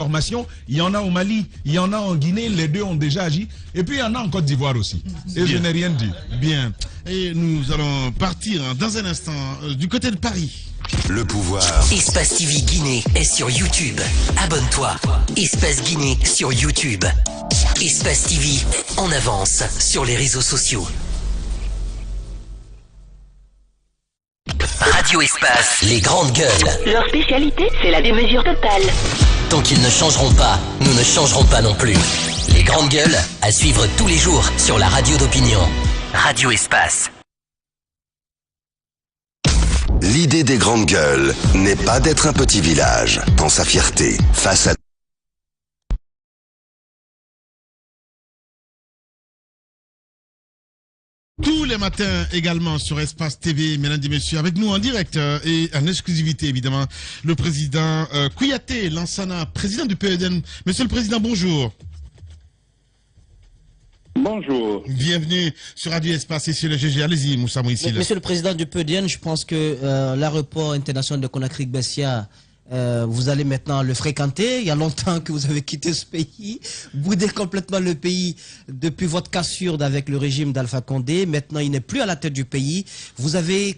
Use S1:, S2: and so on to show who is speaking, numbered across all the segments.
S1: formation, il y en a au Mali, il y en a en Guinée, les deux ont déjà agi, et puis il y en a en Côte d'Ivoire aussi. Et je n'ai rien dit.
S2: Bien. Et nous allons partir dans un instant du côté de Paris.
S3: Le pouvoir.
S4: Espace TV Guinée est sur YouTube. Abonne-toi. Espace Guinée sur YouTube. Espace TV en avance sur les réseaux sociaux. Radio Espace, les grandes gueules.
S5: Leur spécialité, c'est la démesure totale.
S4: Tant qu'ils ne changeront pas, nous ne changerons pas non plus. Les grandes gueules, à suivre tous les jours sur la radio d'opinion. Radio Espace.
S3: L'idée des grandes gueules n'est pas d'être un petit village dans sa fierté face à...
S2: Tous les matins également sur Espace TV, mesdames et messieurs, avec nous en direct et en exclusivité évidemment, le président Kouyaté Lansana, président du PEDN. Monsieur le président, bonjour.
S6: Bonjour.
S2: Bienvenue sur Radio Espace et sur le GG. Allez-y, Moussa Mouissil.
S7: Monsieur le président du PEDN, je pense que l'aéroport international de Conakry-Bessia, vous allez maintenant le fréquenter. Il y a longtemps que vous avez quitté ce pays, boudé complètement le pays depuis votre cassure avec le régime d'Alpha Condé. Maintenant, il n'est plus à la tête du pays.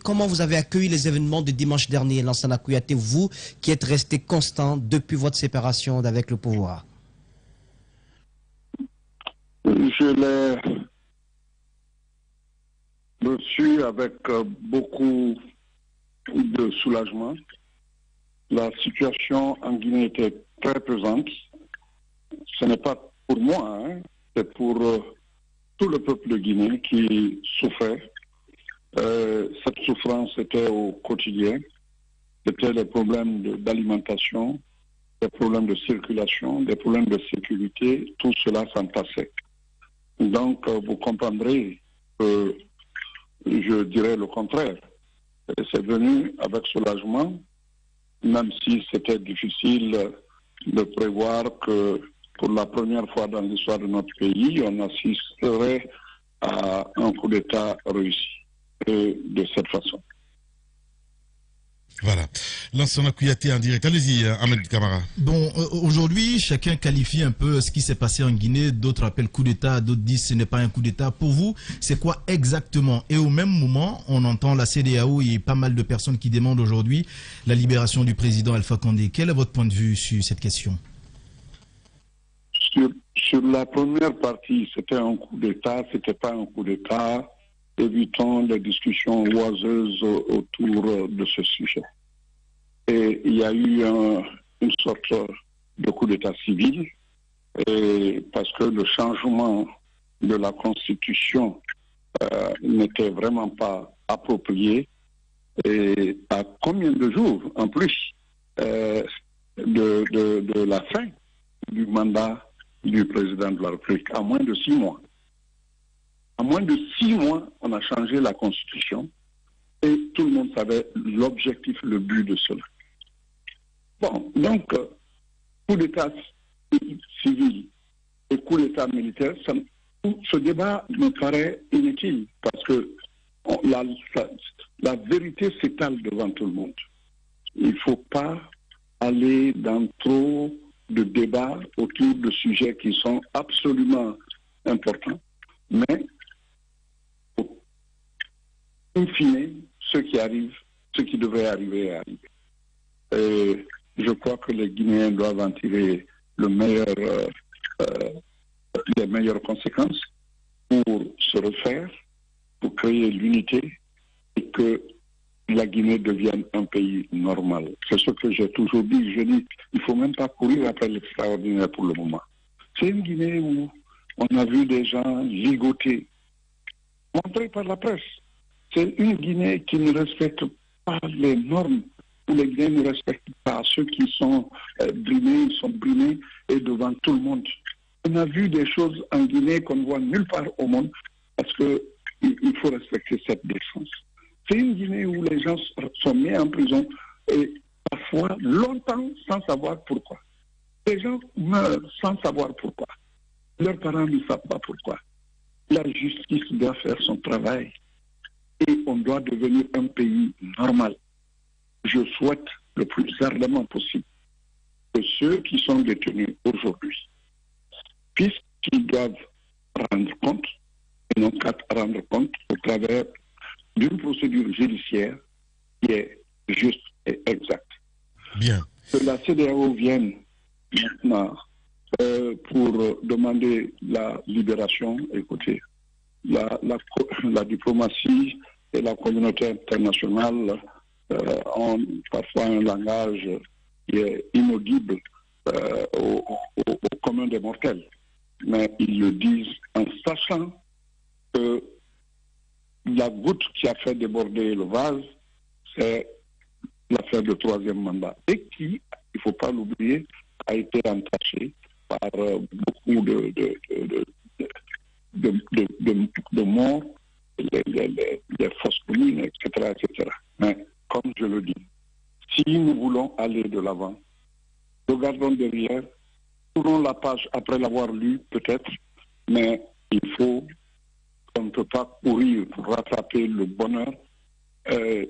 S7: Comment vous avez accueilli les événements de dimanche dernier, Lansana Kouyaté, vous qui êtes resté constant depuis votre séparation avec le pouvoir?
S6: Je l'ai reçu avec beaucoup de soulagement. La situation en Guinée était très pesante. Ce n'est pas pour moi, c'est pour tout le peuple de Guinée qui souffrait. Cette souffrance était au quotidien. C'était les problèmes d'alimentation, des problèmes de circulation, des problèmes de sécurité. Tout cela s'entassait. Donc, vous comprendrez que je dirais le contraire. C'est venu avec soulagement, même si c'était difficile de prévoir que pour la première fois dans l'histoire de notre pays, on assisterait à un coup d'État réussi de cette façon.
S2: Voilà. Lansana Kouyaté en direct. Allez-y, Ahmed Kamara.
S8: Bon, aujourd'hui, chacun qualifie un peu ce qui s'est passé en Guinée. D'autres appellent coup d'État, d'autres disent que ce n'est pas un coup d'État. Pour vous, c'est quoi exactement? Et au même moment, on entend la CEDEAO et pas mal de personnes qui demandent aujourd'hui la libération du président Alpha Condé. Quel est votre point de vue sur cette question?
S6: Sur la première partie, c'était un coup d'État, c'était pas un coup d'État. Évitons les discussions oiseuses autour de ce sujet. Et il y a eu une sorte de coup d'État civil, parce que le changement de la Constitution n'était vraiment pas approprié. Et à combien de jours, en plus, de la fin du mandat du président de la République, à moins de 6 mois. En moins de 6 mois, on a changé la Constitution et tout le monde savait l'objectif, le but de cela. Bon, donc, coup d'État civil et coup d'État militaire, ce débat me paraît inutile parce que la vérité s'étale devant tout le monde. Il ne faut pas aller dans trop de débats autour de sujets qui sont absolument importants, mais in fine, ce qui arrive, ce qui devrait arriver est arrivé. Et je crois que les Guinéens doivent en tirer les meilleures conséquences pour se refaire, pour créer l'unité et que la Guinée devienne un pays normal. C'est ce que j'ai toujours dit. Je dis, il ne faut même pas courir après l'extraordinaire pour le moment. C'est une Guinée où on a vu des gens ligotés, montrés par la presse. C'est une Guinée qui ne respecte pas les normes, où les Guinéens ne respectent pas ceux qui sont brimés, ils sont brimés et devant tout le monde. On a vu des choses en Guinée qu'on ne voit nulle part au monde parce qu'il faut respecter cette défense. C'est une Guinée où les gens sont mis en prison et parfois longtemps sans savoir pourquoi. Les gens meurent sans savoir pourquoi. Leurs parents ne savent pas pourquoi. La justice doit faire son travail. Et on doit devenir un pays normal. Je souhaite le plus ardemment possible que ceux qui sont détenus aujourd'hui, puisqu'ils doivent rendre compte, et non qu'à rendre compte au travers d'une procédure judiciaire qui est juste et exacte.
S2: Bien.
S6: Que la CEDEAO vienne maintenant pour demander la libération, écoutez, la diplomatie et la communauté internationale ont parfois un langage qui est inaudible au commun des mortels. Mais ils le disent en sachant que la goutte qui a fait déborder le vase, c'est l'affaire du troisième mandat. Et qui, il ne faut pas l'oublier, a été entachée par beaucoup de morts, les fausses communes, etc., etc. Mais comme je le dis, si nous voulons aller de l'avant, regardons derrière, tournons la page après l'avoir lu peut-être, mais il faut qu'on ne peut pas courir pour rattraper le bonheur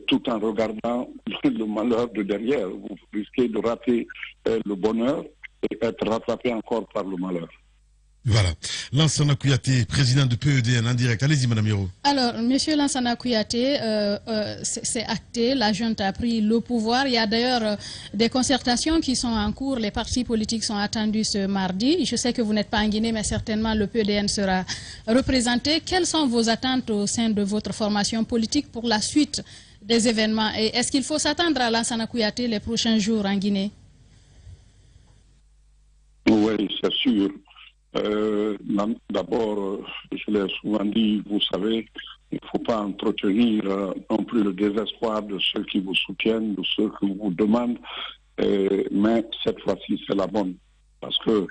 S6: tout en regardant le malheur de derrière. Vous risquez de rater le bonheur et être rattrapé encore par le malheur.
S2: Voilà. Lansana Kouyaté, président de PEDN en direct. Allez-y, Madame Yoro.
S9: Alors, Monsieur Lansana Kouyaté, c'est acté, la junte a pris le pouvoir. Il y a d'ailleurs des concertations qui sont en cours. Les partis politiques sont attendus ce mardi. Je sais que vous n'êtes pas en Guinée, mais certainement le PEDN sera représenté. Quelles sont vos attentes au sein de votre formation politique pour la suite des événements? Et est-ce qu'il faut s'attendre à Lansana Kouyaté les prochains jours en Guinée?
S6: Oui, c'est sûr. D'abord, je l'ai souvent dit, vous savez, il ne faut pas entretenir non plus le désespoir de ceux qui vous soutiennent, de ceux qui vous demandent, mais cette fois-ci, c'est la bonne. Parce que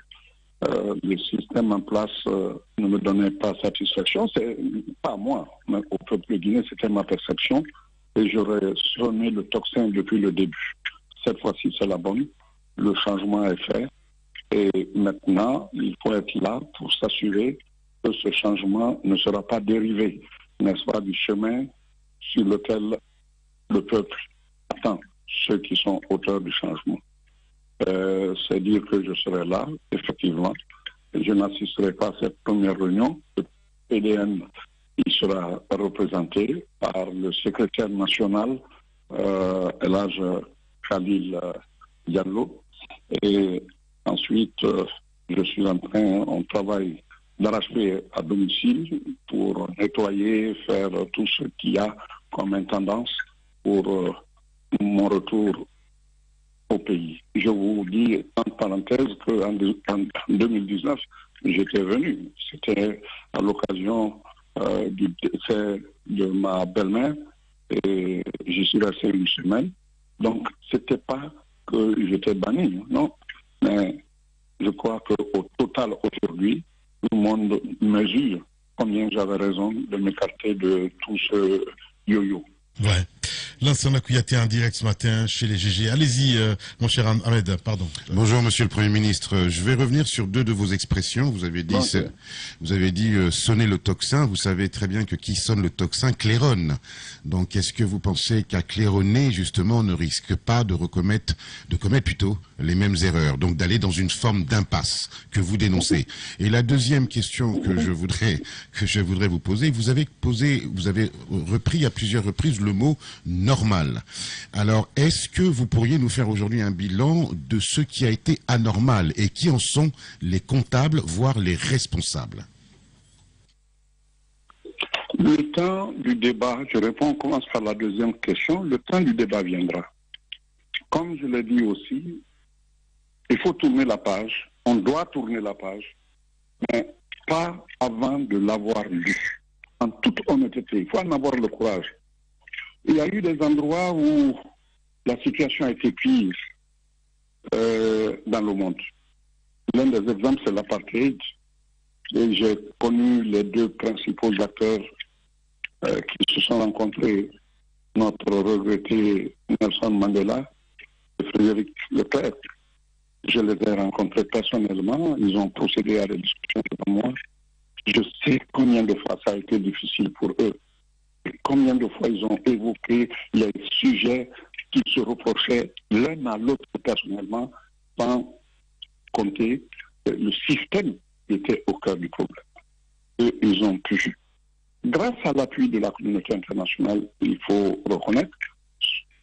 S6: le système en place ne me donnait pas satisfaction. C'est pas moi, mais au peuple guinéen, c'était ma perception. Et j'aurais sonné le tocsin depuis le début. Cette fois-ci, c'est la bonne. Le changement est fait. Et maintenant, il faut être là pour s'assurer que ce changement ne sera pas dérivé, n'est-ce pas, du chemin sur lequel le peuple attend ceux qui sont auteurs du changement. C'est dire que je serai là, effectivement. Je n'assisterai pas à cette première réunion. Le PDN il sera représenté par le secrétaire national, Elhadj Khalil Diallo. Et ensuite, on travaille d'arrache-pied à domicile pour nettoyer, faire tout ce qu'il y a comme intendance pour mon retour au pays. Je vous dis en parenthèse qu'en 2019, j'étais venu. C'était à l'occasion du décès de ma belle-mère et j'y suis resté une semaine. Donc, c'était pas que j'étais banni, non. Mais je crois qu'au total, aujourd'hui, tout le monde mesure combien j'avais raison de m'écarter de tout ce yo-yo.
S2: Ouais. Lansana Kouyaté en direct ce matin chez les GG. Allez-y, mon cher Ahmed, pardon.
S10: Bonjour, monsieur le Premier ministre. Je vais revenir sur deux de vos expressions. Vous avez dit, sonner le tocsin. Vous savez très bien que qui sonne le tocsin claironne. Donc, est-ce que vous pensez qu'à claironner, justement, on ne risque pas de commettre plutôt les mêmes erreurs? Donc, d'aller dans une forme d'impasse que vous dénoncez. Et la deuxième question que je voudrais vous poser, vous avez repris à plusieurs reprises le mot normal. Alors, est-ce que vous pourriez nous faire aujourd'hui un bilan de ce qui a été anormal et qui en sont les comptables, voire les responsables?
S6: Le temps du débat, on commence par la deuxième question, le temps du débat viendra. Comme je l'ai dit aussi, il faut tourner la page, on doit tourner la page, mais pas avant de l'avoir lu. En toute honnêteté, il faut en avoir le courage. Il y a eu des endroits où la situation a été pire dans le monde. L'un des exemples, c'est l'apartheid. Et j'ai connu les deux principaux acteurs qui se sont rencontrés, notre regretté Nelson Mandela et Frédéric Leclerc. Je les ai rencontrés personnellement, ils ont procédé à des discussions devant moi. Je sais combien de fois ça a été difficile pour eux. Et combien de fois ils ont évoqué les sujets qu'ils se reprochaient l'un à l'autre personnellement sans compter le système qui était au cœur du problème. Et ils ont pu, grâce à l'appui de la communauté internationale, il faut reconnaître,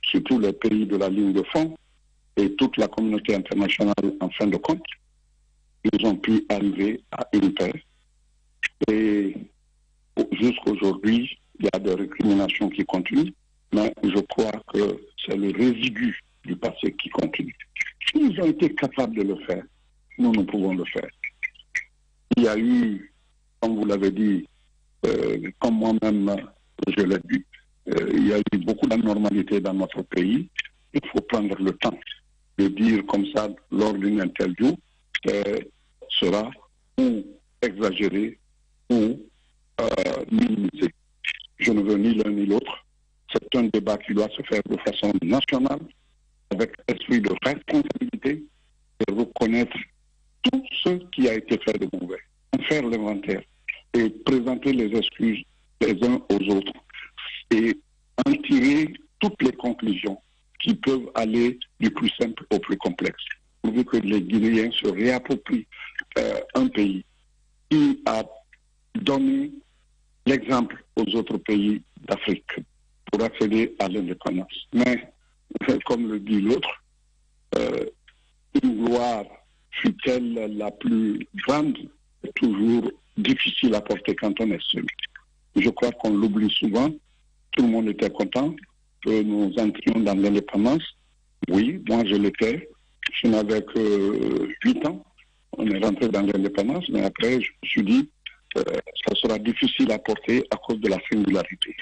S6: surtout les pays de la ligne de fond et toute la communauté internationale en fin de compte, ils ont pu arriver à une paix. Et jusqu'aujourd'hui, il y a des récriminations qui continuent, mais je crois que c'est le résidu du passé qui continue. S'ils ont été capables de le faire, nous pouvons le faire. Il y a eu, comme vous l'avez dit, comme moi-même je l'ai dit, il y a eu beaucoup d'anormalité dans notre pays. Il faut prendre le temps de dire comme ça lors d'une interview, sera ou exagéré ou minimisé. Je ne veux ni l'un ni l'autre. C'est un débat qui doit se faire de façon nationale, avec esprit de responsabilité, et reconnaître tout ce qui a été fait de mauvais, faire l'inventaire et présenter les excuses les uns aux autres et en tirer toutes les conclusions qui peuvent aller du plus simple au plus complexe. Pourvu que les Guinéens se réapproprient un pays qui a donné l'exemple aux autres pays d'Afrique pour accéder à l'indépendance. Mais, comme le dit l'autre, une gloire fut-elle la plus grande, est toujours difficile à porter quand on est seul. Je crois qu'on l'oublie souvent. Tout le monde était content que nous entrions dans l'indépendance. Oui, moi je l'étais. Je n'avais que 8 ans. On est rentré dans l'indépendance, mais après, je me suis dit, ça sera difficile à porter à cause de la singularité.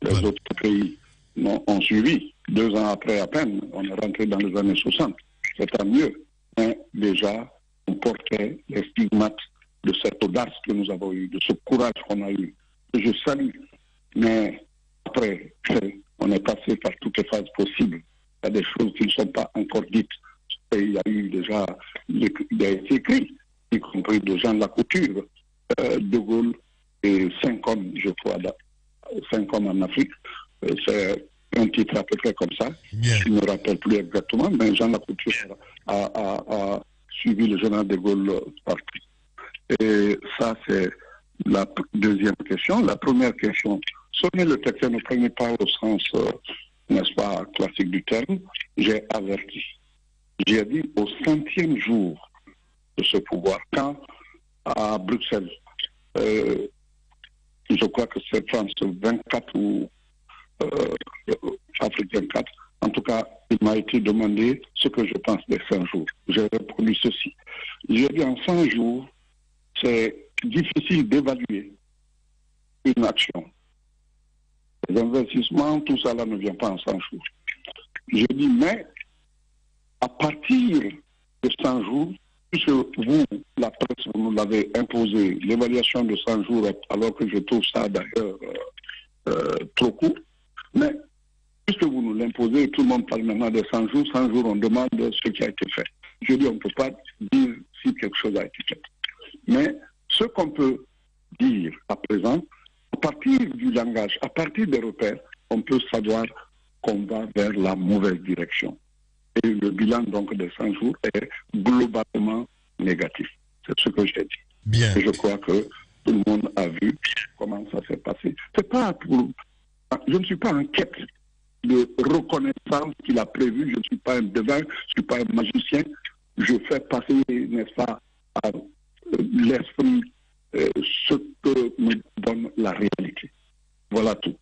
S6: Les autres pays ont suivi. 2 ans après, à peine, on est rentré dans les années 60. C'était mieux. Mais déjà, on portait les stigmates de cette audace que nous avons eue, de ce courage qu'on a eu, que je salue. Mais après, on est passé par toutes les phases possibles. Il y a des choses qui ne sont pas encore dites. Et il y a eu déjà des écrits, y compris de Jean Lacouture, De Gaulle et 5 hommes, je crois, 5 hommes en Afrique. C'est un titre à peu près comme ça. Bien. Je ne me rappelle plus exactement, mais Jean Lacouture a suivi le général de Gaulle partout. Et ça, c'est la deuxième question. La première question, sonner le texte ne prenait pas au sens, n'est-ce pas, classique du terme. J'ai averti. J'ai dit au 100e jour de ce pouvoir, quand à Bruxelles, je crois que c'est France 24 ou Afrique 24, en tout cas, il m'a été demandé ce que je pense des 100 jours. J'ai répondu ceci. J'ai dit en 100 jours, c'est difficile d'évaluer une action. Les investissements, tout ça là ne vient pas en 100 jours. J'ai dit, mais à partir de 100 jours, puisque vous, la presse, vous nous l'avez imposé, l'évaluation de 100 jours, alors que je trouve ça d'ailleurs trop court, mais puisque vous nous l'imposez, tout le monde parle maintenant de 100 jours, on demande ce qui a été fait. Je dis, on ne peut pas dire si quelque chose a été fait. Mais ce qu'on peut dire à présent, à partir du langage, à partir des repères, on peut savoir qu'on va vers la mauvaise direction. Et le bilan donc des 100 jours est globalement négatif. C'est ce que j'ai dit.
S2: Bien.
S6: Et je crois que tout le monde a vu comment ça s'est passé. C'est pas pour... Je ne suis pas en quête de reconnaissance qu'il a prévu. Je ne suis pas un devin, je ne suis pas un magicien. Je fais passer, n'est-ce pas, à l'esprit ce que me donne la réalité. Voilà tout.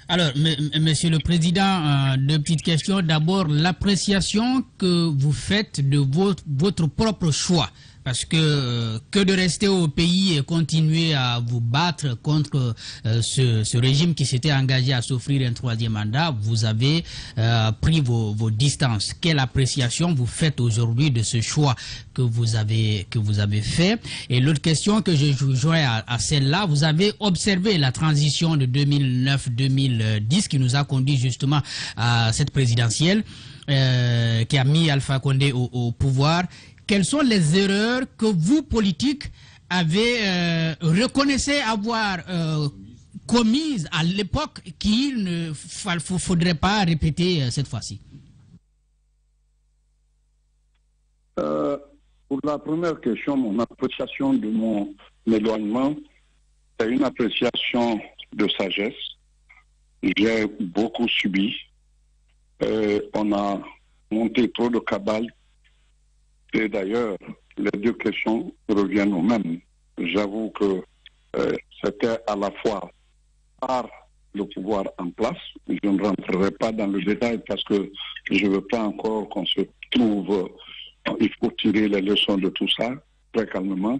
S11: Alors, Monsieur le Président, deux petites questions. D'abord, l'appréciation que vous faites de votre propre choix. Parce que de rester au pays et continuer à vous battre contre ce régime qui s'était engagé à s'offrir un 3e mandat, vous avez pris vos distances. Quelle appréciation vous faites aujourd'hui de ce choix que vous avez fait? Et l'autre question que je joins à celle-là, vous avez observé la transition de 2009-2010 qui nous a conduit justement à cette présidentielle qui a mis Alpha Condé au pouvoir. Quelles sont les erreurs que vous, politiques, reconnaissez avoir commises à l'époque qu'il ne faudrait pas répéter cette fois-ci?
S6: Pour la première question, mon appréciation de mon éloignement, c'est une appréciation de sagesse. J'ai beaucoup subi. On a monté trop de cabales. Et d'ailleurs, les deux questions reviennent au même. J'avoue que c'était à la fois par le pouvoir en place. Je ne rentrerai pas dans le détail parce que je ne veux pas encore qu'on se trouve... Il faut tirer les leçons de tout ça, très calmement.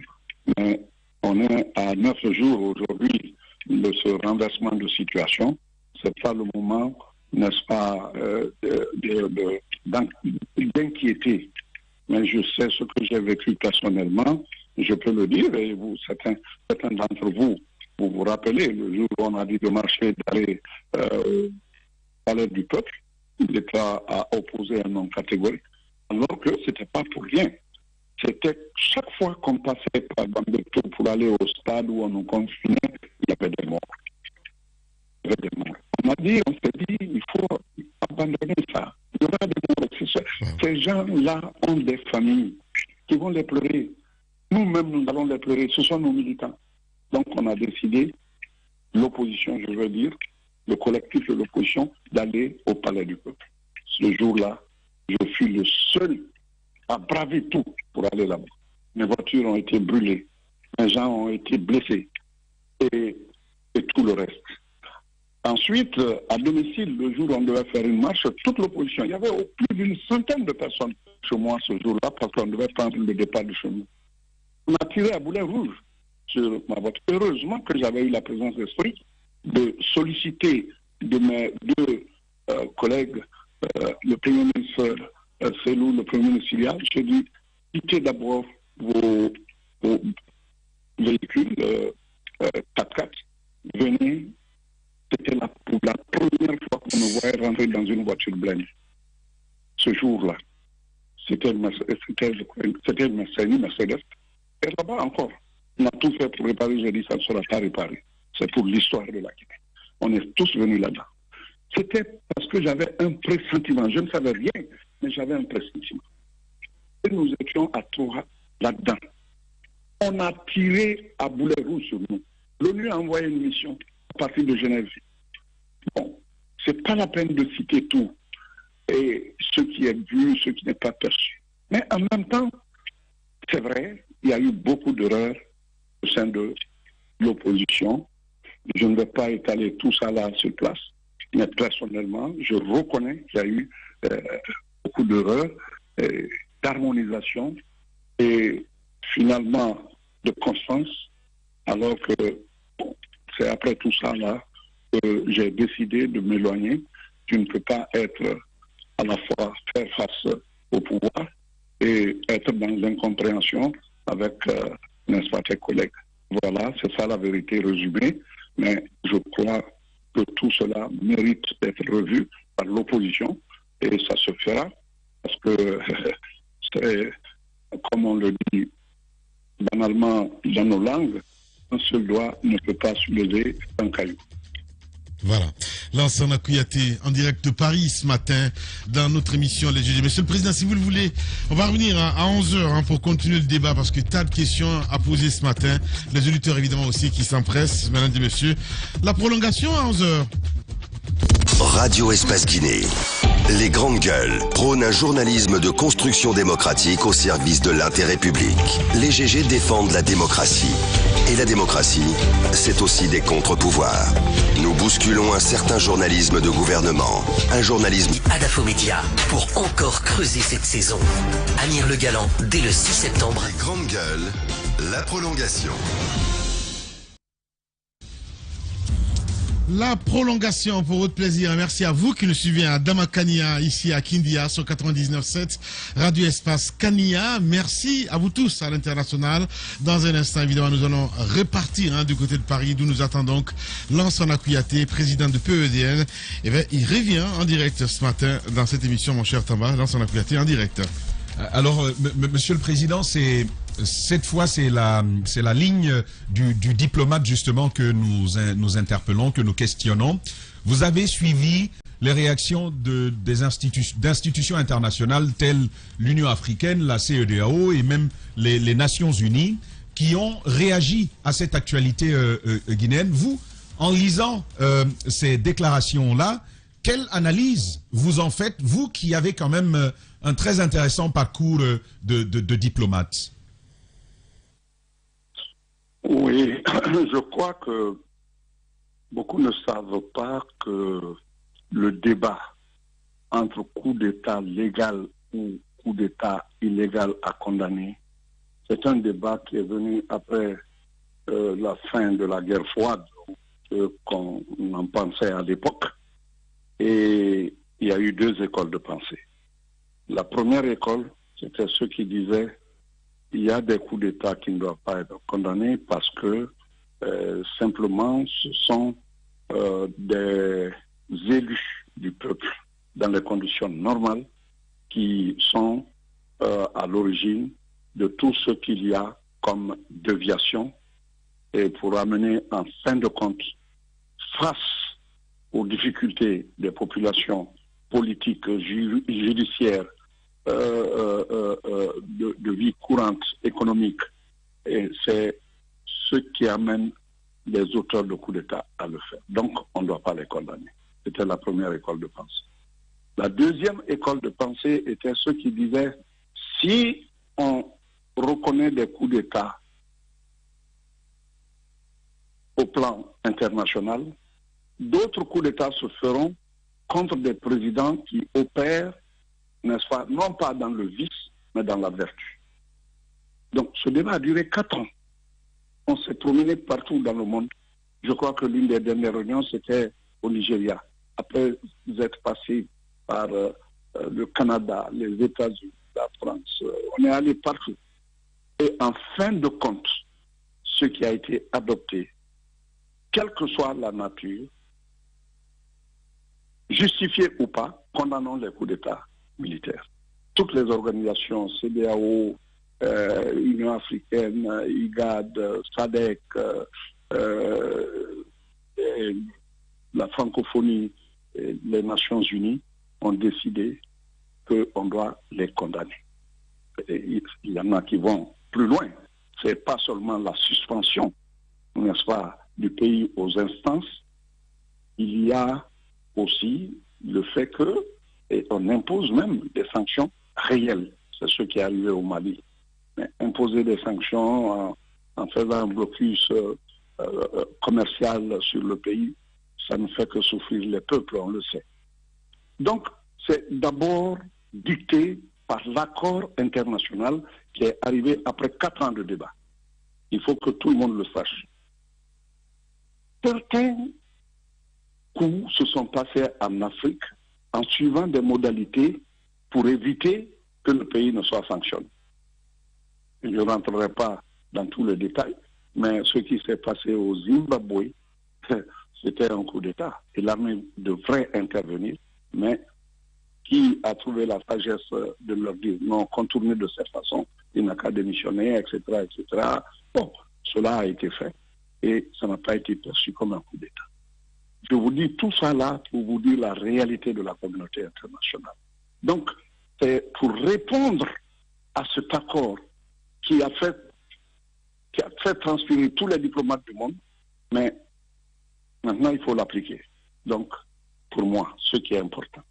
S6: Mais on est à 9 jours aujourd'hui de ce renversement de situation. Ce n'est pas le moment, n'est-ce pas, d'inquiéter. Mais je sais ce que j'ai vécu personnellement. Je peux le dire, et vous, certains d'entre vous, vous vous rappelez, le jour où on a dit de marcher, d'aller au palais du peuple, l'État a opposé un non catégorique. Alors que ce n'était pas pour rien. C'était chaque fois qu'on passait par Bambeto pour aller au stade où on nous confinait, il y avait des morts. On s'est dit, il faut abandonner ça. Il y aura des morts. Ces gens-là ont des familles qui vont les pleurer. Nous-mêmes, nous allons les pleurer. Ce sont nos militants. Donc on a décidé, l'opposition, je veux dire, le collectif de l'opposition, d'aller au palais du peuple. Ce jour-là, je fus le seul à braver tout pour aller là-bas. Mes voitures ont été brûlées, mes gens ont été blessés et tout le reste. Ensuite, à domicile, le jour où on devait faire une marche, toute l'opposition, il y avait plus d'une centaine de personnes chez moi ce jour-là parce qu'on devait prendre le départ de chez nous. On a tiré à boulet rouge sur ma voiture. Heureusement que j'avais eu la présence d'esprit de solliciter de mes deux collègues, le Premier ministre Selou, le Premier ministre Syria, j'ai dit, quittez d'abord vos véhicules 4x4, venez. C'était pour la première fois qu'on me voyait rentrer dans une voiture blindée. Ce jour-là, c'était une Mercedes. Et là-bas encore, on a tout fait pour réparer, j'ai dit, ça ne sera pas réparé. C'est pour l'histoire de la Guinée. On est tous venus là-dedans. C'était parce que j'avais un pressentiment. Je ne savais rien, mais j'avais un pressentiment. Et nous étions à Tora là-dedans. On a tiré à boulet rouge sur nous. L'ONU a envoyé une mission à partir de Genève. Bon, c'est pas la peine de citer tout. Et ce qui est vu, ce qui n'est pas perçu. Mais en même temps, c'est vrai, il y a eu beaucoup d'erreurs au sein de l'opposition. Je ne vais pas étaler tout ça là sur place. Mais personnellement, je reconnais qu'il y a eu beaucoup d'erreurs, d'harmonisation et finalement de constance, alors que c'est après tout ça là que j'ai décidé de m'éloigner. Tu ne peux pas être à la fois faire face au pouvoir et être dans l'incompréhension avec, n'est-ce pas, tes collègues. Voilà, c'est ça la vérité résumée, mais je crois que tout cela mérite d'être revu par l'opposition et ça se fera parce que c'est, comme on le dit banalement dans nos langues, un seul doigt ne peut pas soulever un caillou.
S2: Voilà. Lansana Kouyaté en direct de Paris ce matin dans notre émission Les Juges. Monsieur le Président, si vous le voulez, on va revenir à 11h pour continuer le débat parce que tas de questions à poser ce matin. Les auditeurs évidemment aussi qui s'empressent, mesdames et messieurs. La prolongation à 11h.
S3: Radio Espace Guinée. Les grandes gueules prônent un journalisme de construction démocratique au service de l'intérêt public. Les GG défendent la démocratie. Et la démocratie, c'est aussi des contre-pouvoirs. Nous bousculons un certain journalisme de gouvernement. Un journalisme...
S4: Adafo Média, pour encore creuser cette saison. Amir Le Galant, dès le 6 septembre.
S3: Les grandes gueules, la prolongation.
S2: La prolongation pour votre plaisir. Merci à vous qui nous suivez à Damakania, ici à Kindia, sur 99.7, Radio Espace Kania. Merci à vous tous à l'international. Dans un instant, évidemment, nous allons repartir du côté de Paris, d'où nous attend donc Lansana Kouyaté, président de PEDN. Et bien, il revient en direct ce matin dans cette émission, mon cher Tamba. Lansana Kouyaté en direct.
S1: Alors, Monsieur le Président, cette fois, c'est la ligne du diplomate justement que nous interpellons, que nous questionnons. Vous avez suivi les réactions d'institutions internationales telles l'Union africaine, la CEDEAO et même les Nations Unies qui ont réagi à cette actualité guinéenne. Vous, en lisant ces déclarations-là, quelle analyse vous en faites, vous qui avez quand même un très intéressant parcours de diplomate?
S6: Oui, je crois que beaucoup ne savent pas que le débat entre coup d'État légal ou coup d'État illégal à condamner, c'est un débat qui est venu après la fin de la guerre froide, qu'on en pensait à l'époque. Et il y a eu deux écoles de pensée. La première école, c'était ceux qui disaient il y a des coups d'État qui ne doivent pas être condamnés parce que simplement ce sont des élus du peuple dans les conditions normales qui sont à l'origine de tout ce qu'il y a comme déviation et pour amener en fin de compte face aux difficultés des populations politiques, judiciaires, de vie courante, économique. Et c'est ce qui amène les auteurs de coups d'État à le faire. Donc, on ne doit pas les condamner. C'était la première école de pensée. La deuxième école de pensée était ceux qui disaient si on reconnaît des coups d'État au plan international, d'autres coups d'État se feront contre des présidents qui opèrent, n'est-ce pas, non pas dans le vice, mais dans la vertu. Donc ce débat a duré 4 ans. On s'est promené partout dans le monde. Je crois que l'une des dernières réunions, c'était au Nigeria. Après être passé par le Canada, les États-Unis, la France, on est allé partout. Et en fin de compte, ce qui a été adopté, quelle que soit la nature, justifié ou pas, condamnons les coups d'État militaires. Toutes les organisations, CEDEAO, Union africaine, IGAD, SADC, la francophonie, et les Nations Unies ont décidé qu'on doit les condamner. Et il y en a qui vont plus loin. Ce n'est pas seulement la suspension, n'est-ce pas, du pays aux instances. Il y a aussi le fait que, et on impose même des sanctions réelles. C'est ce qui est arrivé au Mali. Mais imposer des sanctions en faisant un blocus commercial sur le pays, ça ne fait que souffrir les peuples, on le sait. Donc, c'est d'abord dicté par l'accord international qui est arrivé après 4 ans de débat. Il faut que tout le monde le sache. Certains coups se sont passés en Afrique en suivant des modalités pour éviter que le pays ne soit sanctionné. Je ne rentrerai pas dans tous les détails, mais ce qui s'est passé au Zimbabwe, c'était un coup d'État. Et l'armée devrait intervenir, mais qui a trouvé la sagesse de leur dire non, contourner de cette façon, il n'a qu'à démissionner, etc., etc. Bon, cela a été fait et ça n'a pas été perçu comme un coup d'État. Je vous dis tout ça là pour vous dire la réalité de la communauté internationale. Donc, c'est pour répondre à cet accord qui a fait transpirer tous les diplomates du monde, mais maintenant il faut l'appliquer. Donc, pour moi, ce qui est important,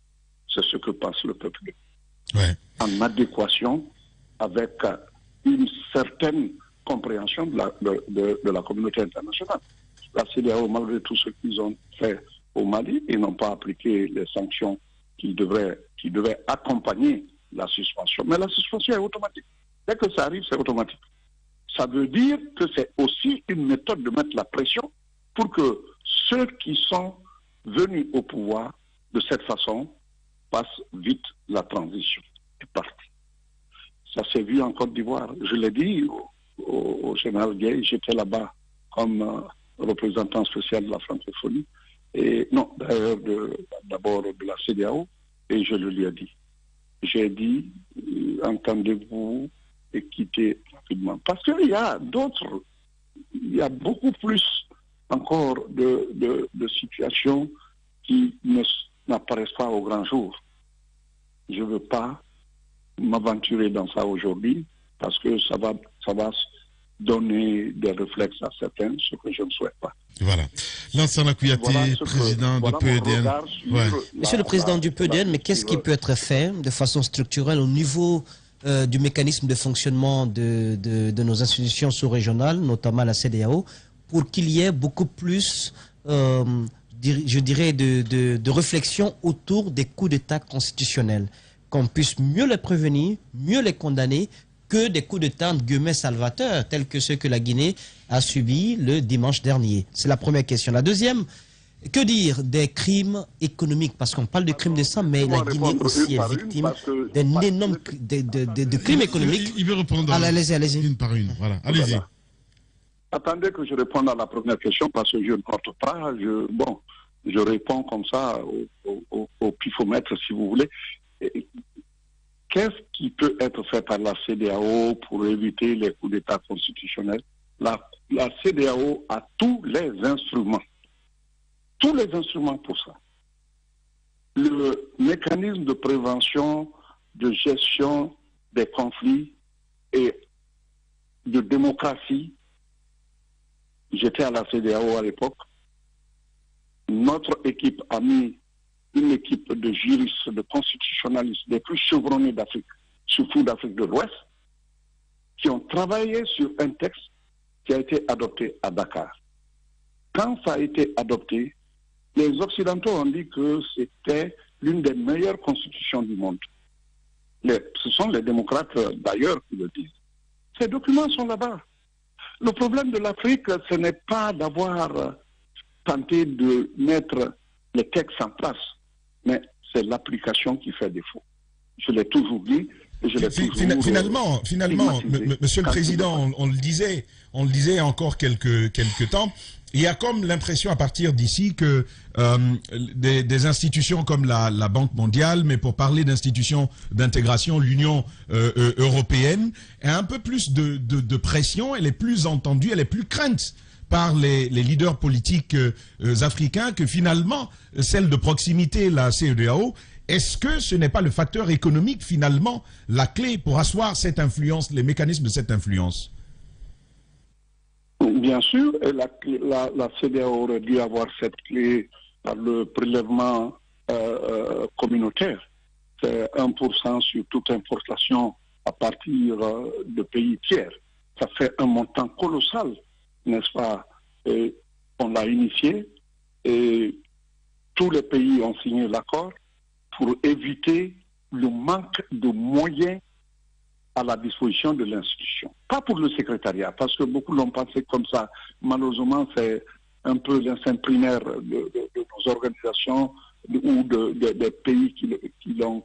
S6: c'est ce que pense le peuple. Ouais. En adéquation avec une certaine compréhension de la communauté internationale. La CEDEAO, malgré tout ce qu'ils ont fait au Mali, ils n'ont pas appliqué les sanctions qui devaient accompagner la suspension. Mais la suspension est automatique. Dès que ça arrive, c'est automatique. Ça veut dire que c'est aussi une méthode de mettre la pression pour que ceux qui sont venus au pouvoir de cette façon passent vite la transition. C'est parti. Ça s'est vu en Côte d'Ivoire. Je l'ai dit au général Gay, j'étais là-bas comme représentant spécial de la francophonie, et non, d'ailleurs d'abord de la CEDEAO, et je le lui ai dit. J'ai dit, entendez-vous et quittez rapidement. Parce qu'il y a d'autres, il y a beaucoup plus encore de situations qui ne n'apparaissent pas au grand jour. Je ne veux pas m'aventurer dans ça aujourd'hui parce que ça va donner des réflexes à certains, ce que je ne souhaite pas.
S2: Voilà. Lansana Kouyaté, président du PEDN.
S7: Monsieur le président du PEDN, mais qu'est-ce qui peut être fait de façon structurelle au niveau du mécanisme de fonctionnement de nos institutions sous-régionales, notamment la CEDEAO, pour qu'il y ait beaucoup plus, je dirais, de réflexion autour des coups d'État constitutionnels, qu'on puisse mieux les prévenir, mieux les condamner, que des coups d'État guillemets salvateurs, tels que ceux que la Guinée a subis le dimanche dernier. C'est la première question. La deuxième, que dire des crimes économiques? Parce qu'on parle de crimes de sang, mais la Guinée aussi est victime d'un énorme de crimes économiques.
S2: Il veut répondre
S7: allez-y.
S2: Une par une. Voilà. Allez-y.
S6: Voilà. Attendez que je réponde à la première question parce que je ne porte pas. Je réponds comme ça au pifomètre, si vous voulez. Qu'est-ce qui peut être fait par la CEDEAO pour éviter les coups d'État constitutionnels? La CEDEAO a tous les instruments pour ça. Le mécanisme de prévention, de gestion des conflits et de démocratie, j'étais à la CEDEAO à l'époque, notre équipe a mis une équipe de juristes, de constitutionnalistes les plus chevronnés d'Afrique, surtout d'Afrique de l'Ouest, qui ont travaillé sur un texte qui a été adopté à Dakar. Quand ça a été adopté, les Occidentaux ont dit que c'était l'une des meilleures constitutions du monde. Ce sont les démocrates d'ailleurs qui le disent. Ces documents sont là-bas. Le problème de l'Afrique, ce n'est pas d'avoir tenté de mettre les textes en place, mais c'est l'application qui fait défaut. Je l'ai toujours dit.
S1: Finalement, Monsieur le Président, on le disait encore quelques temps. Il y a comme l'impression à partir d'ici que des institutions comme la Banque mondiale, mais pour parler d'institutions d'intégration, l'Union européenne, a un peu plus de pression, elle est plus entendue, elle est plus crainte par les leaders politiques africains que finalement celle de proximité, la CEDEAO. Est-ce que ce n'est pas le facteur économique finalement la clé pour asseoir cette influence, les mécanismes de cette influence?
S6: Bien sûr, la CEDEAO aurait dû avoir cette clé par le prélèvement communautaire. C'est 1% sur toute importation à partir de pays tiers. Ça fait un montant colossal, n'est-ce pas? Et on l'a initié et tous les pays ont signé l'accord pour éviter le manque de moyens à la disposition de l'institution. Pas pour le secrétariat, parce que beaucoup l'ont pensé comme ça. Malheureusement, c'est un peu l'instinct primaire de nos organisations ou des pays qui l'ont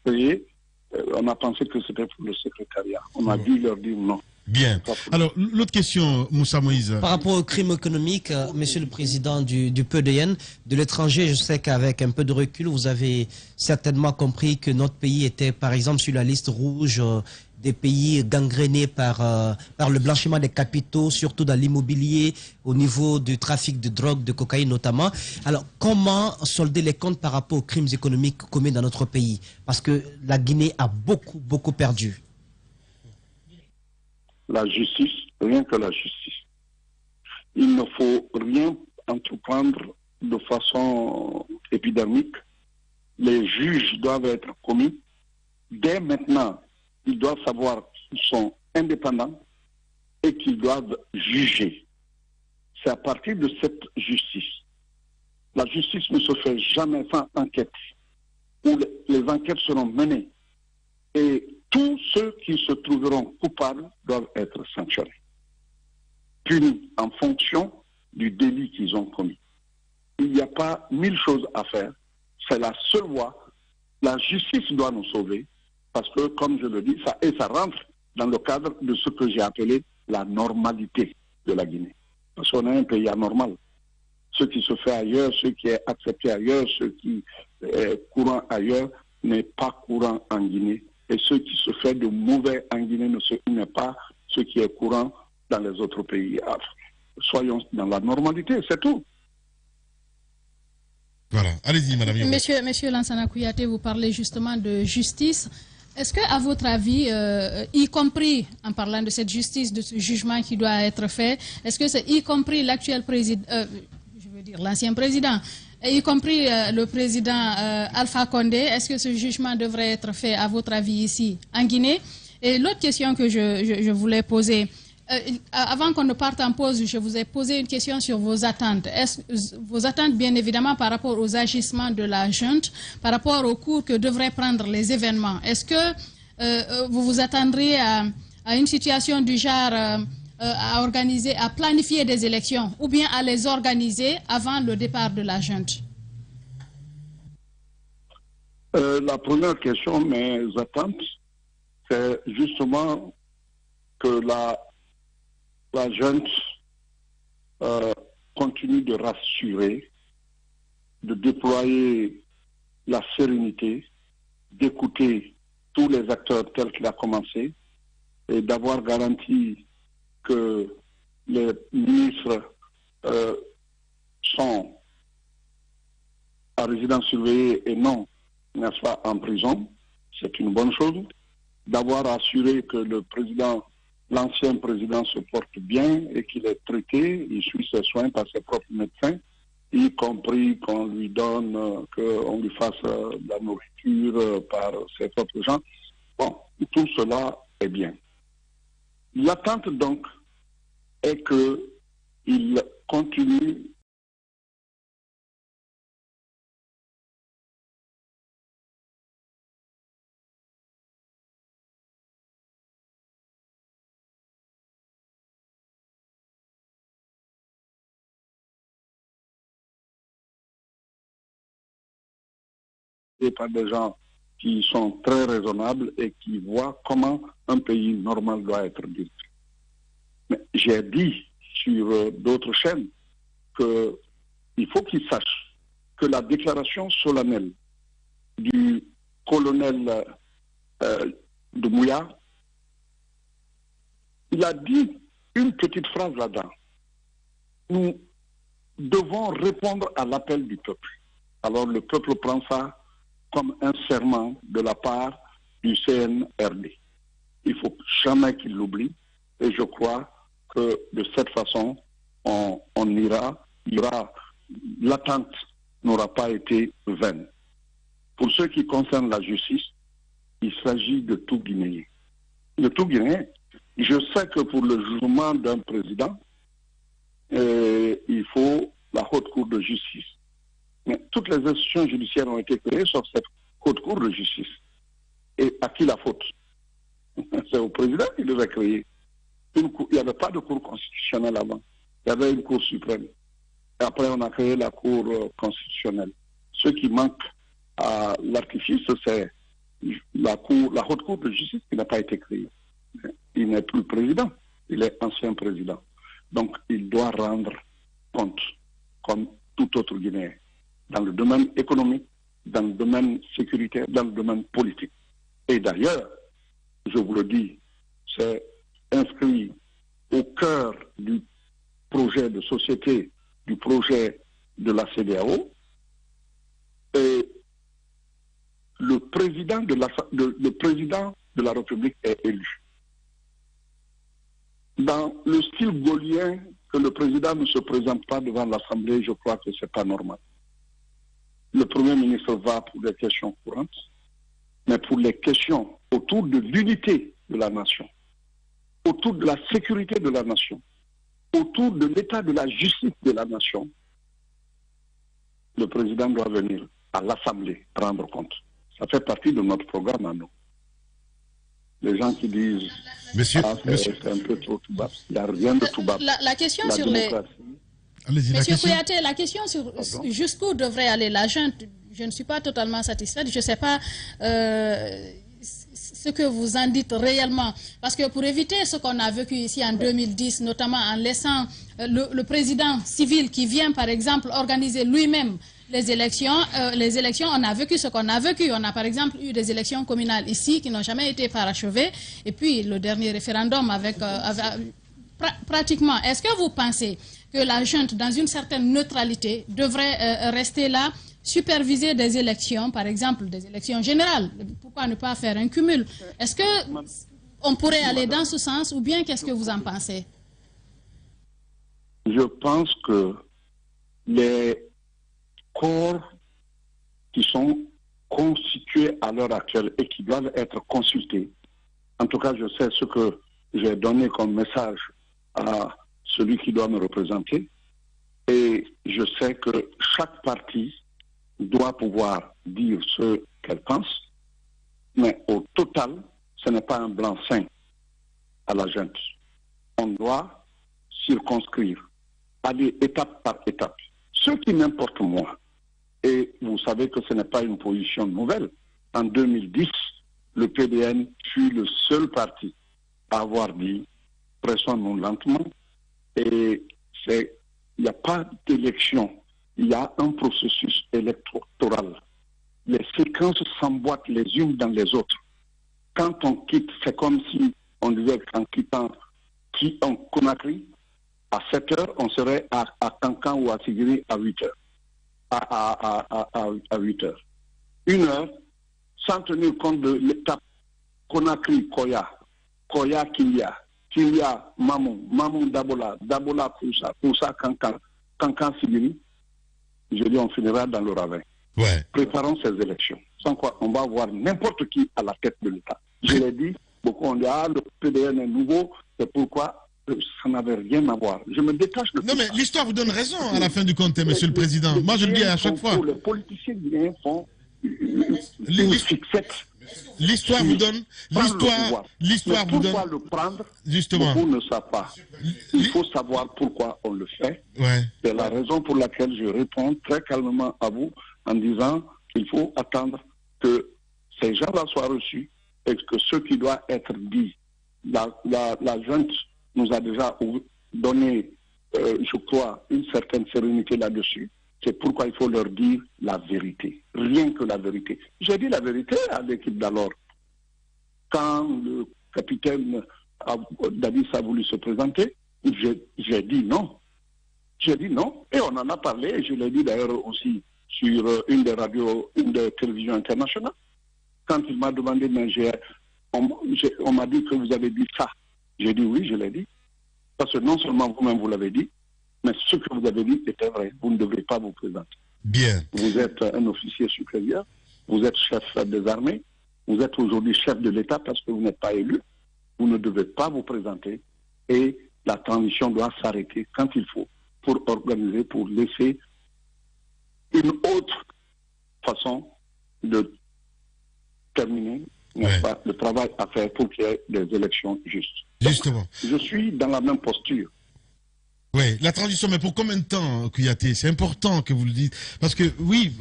S6: créé. On a pensé que c'était pour le secrétariat. On a dû leur dire non.
S2: Bien. Alors, l'autre question, Moussa Moïse.
S7: Par rapport au crime économique, Monsieur le Président du PEDN, de l'étranger, je sais qu'avec un peu de recul, vous avez certainement compris que notre pays était, par exemple, sur la liste rouge des pays gangrénés par le blanchiment des capitaux, surtout dans l'immobilier, au niveau du trafic de drogue, de cocaïne notamment. Alors, comment solder les comptes par rapport aux crimes économiques commis dans notre pays? Parce que la Guinée a beaucoup perdu.
S6: La justice, rien que la justice. Il ne faut rien entreprendre de façon épidermique. Les juges doivent être commis. Dès maintenant, ils doivent savoir qu'ils sont indépendants et qu'ils doivent juger. C'est à partir de cette justice. La justice ne se fait jamais sans enquête, où les enquêtes seront menées. Et tous ceux qui se trouveront coupables doivent être sanctionnés, punis en fonction du délit qu'ils ont commis. Il n'y a pas 1000 choses à faire. C'est la seule voie. La justice doit nous sauver parce que, comme je le dis, ça rentre dans le cadre de ce que j'ai appelé la normalité de la Guinée. Parce qu'on est un pays anormal. Ce qui se fait ailleurs, ce qui est accepté ailleurs, ce qui est courant ailleurs n'est pas courant en Guinée. Et ce qui se fait de mauvais en Guinée n'est pas ce qui est courant dans les autres pays. Soyons dans la normalité, c'est tout.
S2: Voilà, allez-y, Madame Yoro.
S9: Monsieur Lansana Kouyaté, vous parlez justement de justice. Est-ce que, à votre avis, y compris en parlant de cette justice, de ce jugement qui doit être fait, est-ce que c'est y compris l'actuel président, je veux dire l'ancien président, et y compris le président Alpha Condé, est-ce que ce jugement devrait être fait, à votre avis, ici, en Guinée? Et l'autre question que je voulais poser, avant qu'on ne parte en pause, je vous ai posé une question sur vos attentes. Vos attentes, bien évidemment, par rapport aux agissements de la junte, par rapport au cours que devraient prendre les événements. Est-ce que vous vous attendriez à une situation du genre à organiser, à planifier des élections ou bien à les organiser avant le départ de la junte?
S6: La première question, mes attentes, c'est justement que la junte continue de rassurer, de déployer la sérénité, d'écouter tous les acteurs tels qu'il a commencé et d'avoir garanti que les ministres sont à résidence surveillée et non, n'est-ce pas, en prison. C'est une bonne chose. D'avoir assuré que le président, l'ancien président, se porte bien et qu'il est traité, il suit ses soins par ses propres médecins, y compris qu'on lui donne, qu'on lui fasse de la nourriture par ses propres gens. Bon, tout cela est bien. L'attente donc est qu'il continue par des gens qui sont très raisonnables et qui voient comment un pays normal doit être dirigé. Mais j'ai dit sur d'autres chaînes qu'il faut qu'ils sachent que la déclaration solennelle du colonel de Mouya, il a dit une petite phrase là-dedans. Nous devons répondre à l'appel du peuple. Alors le peuple prend ça comme un serment de la part du CNRD. Il ne faut jamais qu'il l'oublie et je crois que de cette façon, on ira, l'attente n'aura pas été vaine. Pour ce qui concerne la justice, il s'agit de tout Guinéen. De tout Guinéen. Je sais que pour le jugement d'un président, il faut la haute cour de justice. Mais toutes les institutions judiciaires ont été créées sauf cette haute cour de justice. Et à qui la faute? C'est au président qui devait créer. Il n'y avait pas de cour constitutionnelle avant. Il y avait une cour suprême. Et après, on a créé la cour constitutionnelle. Ce qui manque à l'artifice, c'est la haute cour de justice qui n'a pas été créée. Il n'est plus président. Il est ancien président. Donc, il doit rendre compte, comme tout autre Guinéen, dans le domaine économique, dans le domaine sécuritaire, dans le domaine politique. Et d'ailleurs, je vous le dis, c'est inscrit au cœur du projet de société, du projet de la CEDEAO. Et le président de la République est élu. Dans le style gaulien, que le président ne se présente pas devant l'Assemblée, je crois que ce n'est pas normal. Le Premier ministre va pour des questions courantes, mais pour les questions autour de l'unité de la nation, autour de la sécurité de la nation, autour de l'état de la justice de la nation, le président doit venir à l'Assemblée rendre compte. Ça fait partie de notre programme à nous. Les gens qui disent c'est un peu trop tout bas, il n'y a rien de tout bas.
S9: La question sur les... Monsieur Kouyaté, la question sur jusqu'où devrait aller la junte, je ne suis pas totalement satisfaite. Je ne sais pas ce que vous en dites réellement. Parce que pour éviter ce qu'on a vécu ici en 2010, notamment en laissant le président civil qui vient, par exemple, organiser lui-même les élections, on a vécu ce qu'on a vécu. On a par exemple eu des élections communales ici qui n'ont jamais été parachevées. Et puis le dernier référendum avec pratiquement. Est-ce que vous pensez que la junte, dans une certaine neutralité, devrait rester là superviser des élections, par exemple des élections générales? Pourquoi ne pas faire un cumul? Est-ce qu'on pourrait aller dans ce sens ou bien qu'est-ce que vous en pensez?
S6: Je pense que les corps qui sont constitués à l'heure actuelle et qui doivent être consultés, en tout cas je sais ce que j'ai donné comme message à celui qui doit me représenter, et je sais que chaque parti doit pouvoir dire ce qu'elle pense, mais au total, ce n'est pas un blanc-seing à la junte. On doit circonscrire, aller étape par étape. Ce qui m'importe moi, et vous savez que ce n'est pas une position nouvelle, en 2010, le PDN fut le seul parti à avoir dit « pressons-nous lentement » et il n'y a pas d'élection, il y a un processus électoral. Les séquences s'emboîtent les unes dans les autres. Quand on quitte, c'est comme si on disait qu'en quittant Conakry, à 7 heures, on serait à Kankan ou à Sigiri à 8 heures. À 8 heures. 1 heure, sans tenir compte de l'étape Conakry-Koya, Koya-Kilia, Mamou Dabola, Dabola Kousa Kankan, Kankan Sigiri, je dis on finira dans le ravin.
S2: Ouais.
S6: Préparons ces élections. Sans quoi on va avoir n'importe qui à la tête de l'État. Je l'ai dit, beaucoup ont dit le PDN est nouveau, c'est pourquoi ça n'avait rien à voir. Je me détache de
S2: Non, mais l'histoire vous donne raison à la fin du compte, monsieur le Président. Moi, je le dis à chaque fois.
S6: Les politiciens guinéens font une fixette.
S2: L'histoire vous donne. L'histoire vous donne.
S6: Pourquoi le prendre?
S2: Justement.
S6: Beaucoup ne savent pas. Il faut savoir pourquoi on le fait.
S2: Ouais.
S6: C'est la raison pour laquelle je réponds très calmement à vous en disant qu'il faut attendre que ces gens-là soient reçus et que ce qui doit être dit, la junte nous a déjà donné, je crois, une certaine sérénité là-dessus. C'est pourquoi il faut leur dire la vérité. Rien que la vérité. J'ai dit la vérité à l'équipe d'alors. Quand le capitaine Davis a voulu se présenter, j'ai dit non. J'ai dit non. Et on en a parlé, et je l'ai dit d'ailleurs aussi sur une des radios, une des télévisions internationales. Quand il m'a demandé, mais on m'a dit que vous avez dit ça. J'ai dit oui, je l'ai dit. Parce que non seulement vous-même vous l'avez dit, mais ce que vous avez dit était vrai. Vous ne devrez pas vous présenter.
S2: Bien.
S6: Vous êtes un officier supérieur, vous êtes chef des armées, vous êtes aujourd'hui chef de l'État parce que vous n'êtes pas élu. Vous ne devez pas vous présenter et la transition doit s'arrêter quand il faut pour organiser, pour laisser une autre façon de terminer pas, le travail à faire pour qu'il y ait des élections justes.
S2: Justement.
S6: Je suis dans la même posture.
S2: Oui, la transition, mais pour combien de temps, Kouyaté? C'est important que vous le dites. Parce que, oui,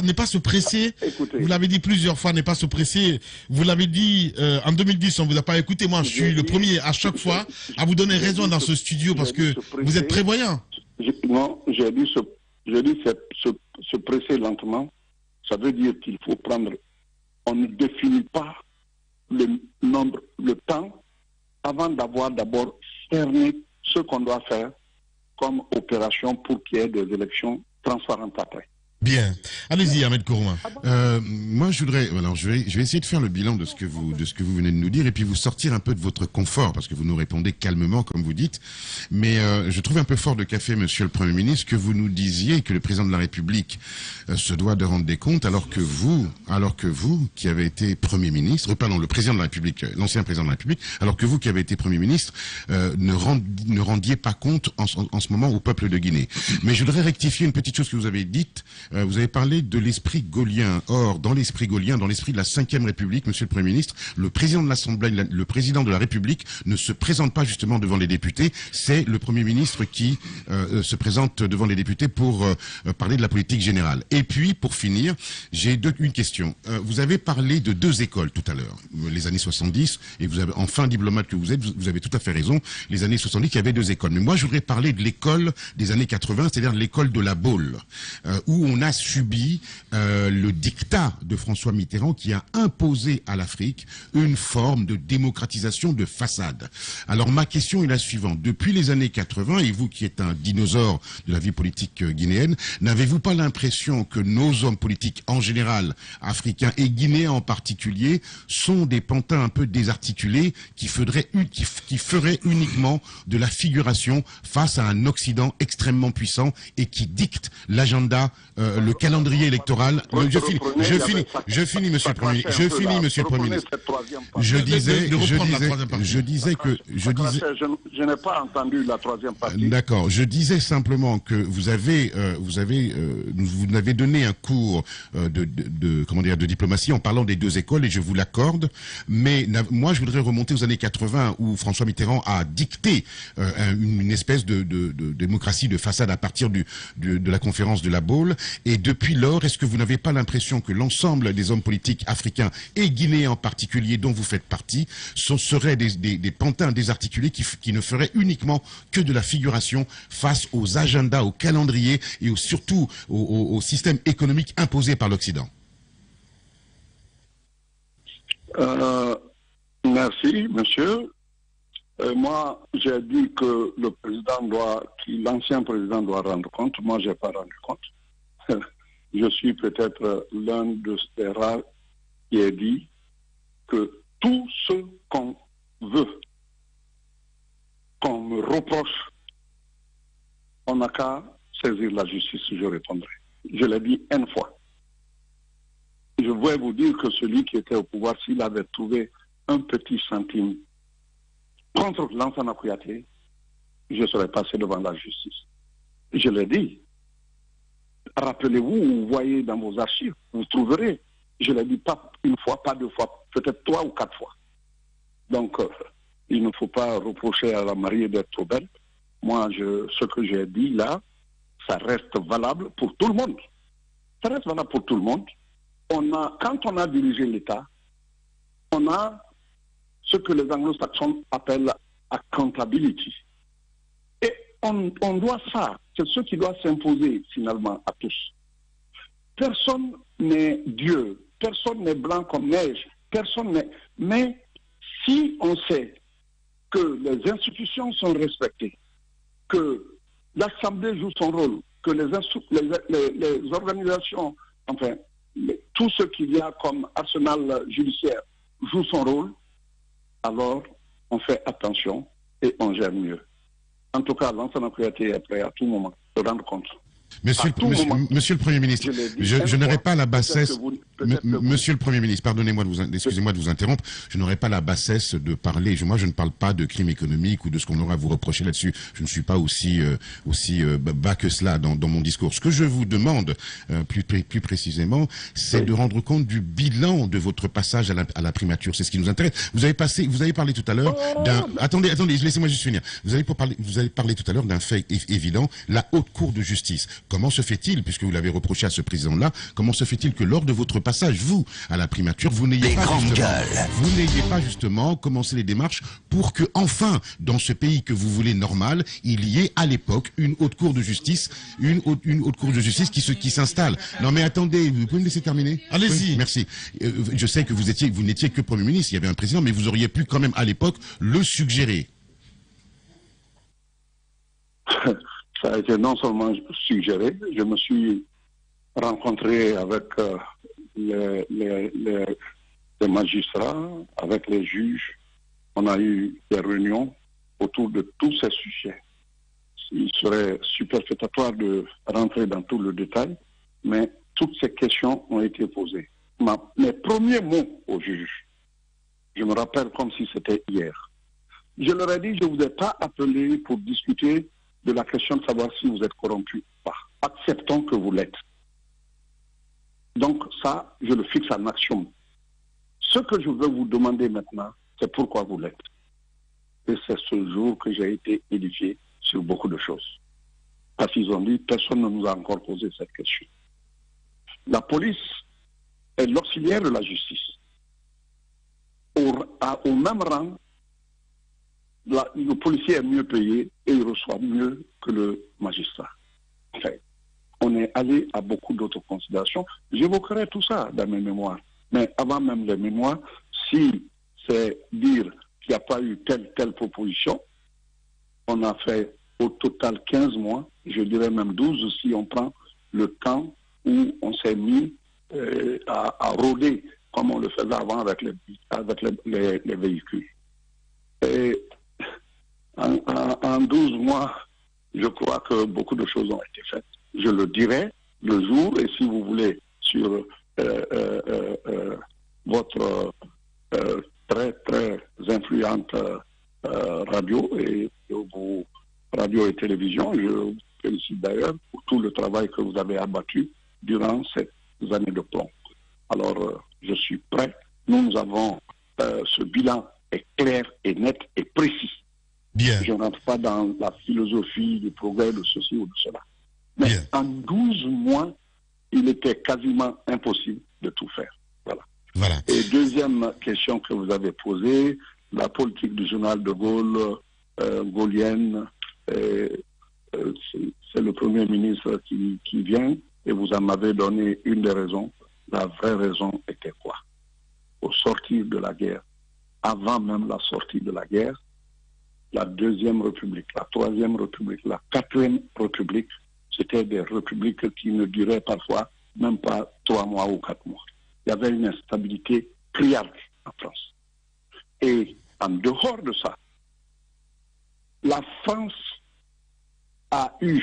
S2: n'est pas se presser.
S6: Écoutez,
S2: vous l'avez dit plusieurs fois, n'est pas se presser. Vous l'avez dit en 2010, on ne vous a pas écouté. Moi, je suis le premier à chaque fois à vous donner raison dans ce studio parce que vous êtes prévoyant.
S6: Non, j'ai dit se presser lentement. Ça veut dire qu'il faut prendre. On ne définit pas le temps avant d'avoir d'abord cerné ce qu'on doit faire comme opération pour qu'il y ait des élections transparentes après.
S2: Bien. Allez-y, Ahmed Kourouma.
S10: Moi, je vais essayer de faire le bilan de ce que vous venez de nous dire et puis vous sortir un peu de votre confort parce que vous nous répondez calmement, comme vous dites. Mais je trouve un peu fort de café, monsieur le Premier ministre, que vous nous disiez que le président de la République se doit de rendre des comptes alors que vous, qui avez été Premier ministre, le président de la République, l'ancien président de la République, alors que vous, qui avez été Premier ministre, ne rendiez pas compte en ce moment au peuple de Guinée. Mais je voudrais rectifier une petite chose que vous avez dite. Vous avez parlé de l'esprit gaulien. Or, dans l'esprit gaulien, dans l'esprit de la Ve République, monsieur le Premier ministre, le président de l'Assemblée, le président de la République ne se présente pas justement devant les députés. C'est le Premier ministre qui se présente devant les députés pour parler de la politique générale. Et puis, pour finir, j'ai une question. Vous avez parlé de 2 écoles tout à l'heure, les années 70, et vous avez, enfin diplomate que vous êtes, vous avez tout à fait raison, les années 70, il y avait 2 écoles. Mais moi, je voudrais parler de l'école des années 80, c'est-à-dire l'école de la Baule, où on a subi le diktat de François Mitterrand qui a imposé à l'Afrique une forme de démocratisation de façade. Alors ma question est la suivante. Depuis les années 80, et vous qui êtes un dinosaure de la vie politique guinéenne, n'avez-vous pas l'impression que nos hommes politiques en général, africains et guinéens en particulier, sont des pantins un peu désarticulés qui feraient uniquement de la figuration face à un Occident extrêmement puissant et qui dicte l'agenda, le calendrier électoral. Je finis, Monsieur le Premier ministre.
S6: Je n'ai pas entendu la troisième partie.
S10: D'accord. Je disais simplement que vous avez donné un cours de diplomatie en parlant des deux écoles et je vous l'accorde. Mais moi, je voudrais remonter aux années 80 où François Mitterrand a dicté une espèce de démocratie de façade à partir de la conférence de la Baule. Et depuis lors, est-ce que vous n'avez pas l'impression que l'ensemble des hommes politiques africains et guinéens en particulier, dont vous faites partie, seraient des pantins désarticulés qui ne feraient uniquement que de la figuration face aux agendas, aux calendriers et surtout au système économique imposé par l'Occident?
S6: Merci, monsieur. Moi, j'ai dit que l'ancien président doit rendre compte. Moi, je n'ai pas rendu compte. Je suis peut-être l'un de ces rares qui a dit que tout ce qu'on veut, qu'on me reproche, on n'a qu'à saisir la justice, je répondrai. Je l'ai dit une fois. Je voulais vous dire que celui qui était au pouvoir, s'il avait trouvé un petit centime contre Lansana Kouyaté, je serais passé devant la justice. Je l'ai dit. Rappelez-vous, vous voyez dans vos archives, vous trouverez. Je l'ai dit pas une fois, pas deux fois, peut-être 3 ou 4 fois. Donc, il ne faut pas reprocher à la mariée d'être trop belle. Moi, ce que j'ai dit là, ça reste valable pour tout le monde. Ça reste valable pour tout le monde. Quand on a dirigé l'État, on a ce que les anglo-saxons appellent accountability. Et on doit ça. C'est ce qui doit s'imposer finalement à tous. Personne n'est Dieu. Personne n'est blanc comme neige. Personne n'est... Mais si on sait que les institutions sont respectées, que l'Assemblée joue son rôle, que les organisations, enfin, tout ce qu'il y a comme arsenal judiciaire joue son rôle, alors on fait attention et on gère mieux. En tout cas, Lansana Kouyaté est prêt à tout moment de rendre compte.
S10: Monsieur le Premier ministre, je n'aurai pas la bassesse. Monsieur le Premier ministre, pardonnez-moi excusez-moi de vous interrompre. Je n'aurai pas la bassesse de parler. Moi, je ne parle pas de crimes économiques ou de ce qu'on aura à vous reprocher là-dessus. Je ne suis pas aussi bas que cela dans mon discours. Ce que je vous demande plus précisément, c'est de rendre compte du bilan de votre passage à la primature. C'est ce qui nous intéresse. Vous avez parlé tout à l'heure d'un. Attendez, laissez-moi juste finir. Vous avez parlé tout à l'heure d'un fait évident, la Haute Cour de justice. Comment se fait-il, puisque vous l'avez reproché à ce président-là, comment se fait-il que lors de votre passage, vous, à la primature, vous n'ayez pas justement commencé les démarches pour que, enfin, dans ce pays que vous voulez normal, il y ait à l'époque une haute cour de justice, une haute cour de justice qui s'installe. Non mais attendez, vous pouvez me laisser terminer? Allez-y. Merci. Je sais que vous n'étiez que Premier ministre, il y avait un président, mais vous auriez pu quand même à l'époque le suggérer.
S6: Ça a été non seulement suggéré, je me suis rencontré avec les magistrats, avec les juges. On a eu des réunions autour de tous ces sujets. Il serait superfétatoire de rentrer dans tout le détail, mais toutes ces questions ont été posées. Mes premiers mots aux juges, je me rappelle comme si c'était hier. Je leur ai dit, je ne vous ai pas appelé pour discuter de la question de savoir si vous êtes corrompu ou pas. Acceptons que vous l'êtes. Donc ça, je le fixe en action. Ce que je veux vous demander maintenant, c'est pourquoi vous l'êtes. Et c'est ce jour que j'ai été édifié sur beaucoup de choses. Parce qu'ils ont dit, personne ne nous a encore posé cette question. La police est l'auxiliaire de la justice. Au même rang, le policier est mieux payé et il reçoit mieux que le magistrat. Enfin, on est allé à beaucoup d'autres considérations. J'évoquerai tout ça dans mes mémoires. Mais avant même les mémoires, si c'est dire qu'il n'y a pas eu telle proposition, on a fait au total 15 mois, je dirais même 12 si on prend le temps où on s'est mis à rôder comme on le faisait avant avec les véhicules. Et en 12 mois, je crois que beaucoup de choses ont été faites. Je le dirai le jour, et si vous voulez, sur votre très, très influente radio et vos radio et télévision. Je vous félicite d'ailleurs pour tout le travail que vous avez abattu durant ces années de plomb. Alors, je suis prêt. Nous avons ce bilan est clair et net et précis.
S2: Bien.
S6: Je n'entre pas dans la philosophie du progrès de ceci ou de cela. Mais bien. En 12 mois, il était quasiment impossible de tout faire. Voilà. Et deuxième question que vous avez posée, la politique du journal de Gaulle, gaulienne, c'est le Premier ministre qui vient et vous en avez donné une des raisons. La vraie raison était quoi? Au sortir de la guerre, avant même la sortie de la guerre, la Deuxième République, la Troisième République, la Quatrième République, c'était des républiques qui ne duraient parfois même pas 3 mois ou 4 mois. Il y avait une instabilité criarde en France. Et en dehors de ça, la France a eu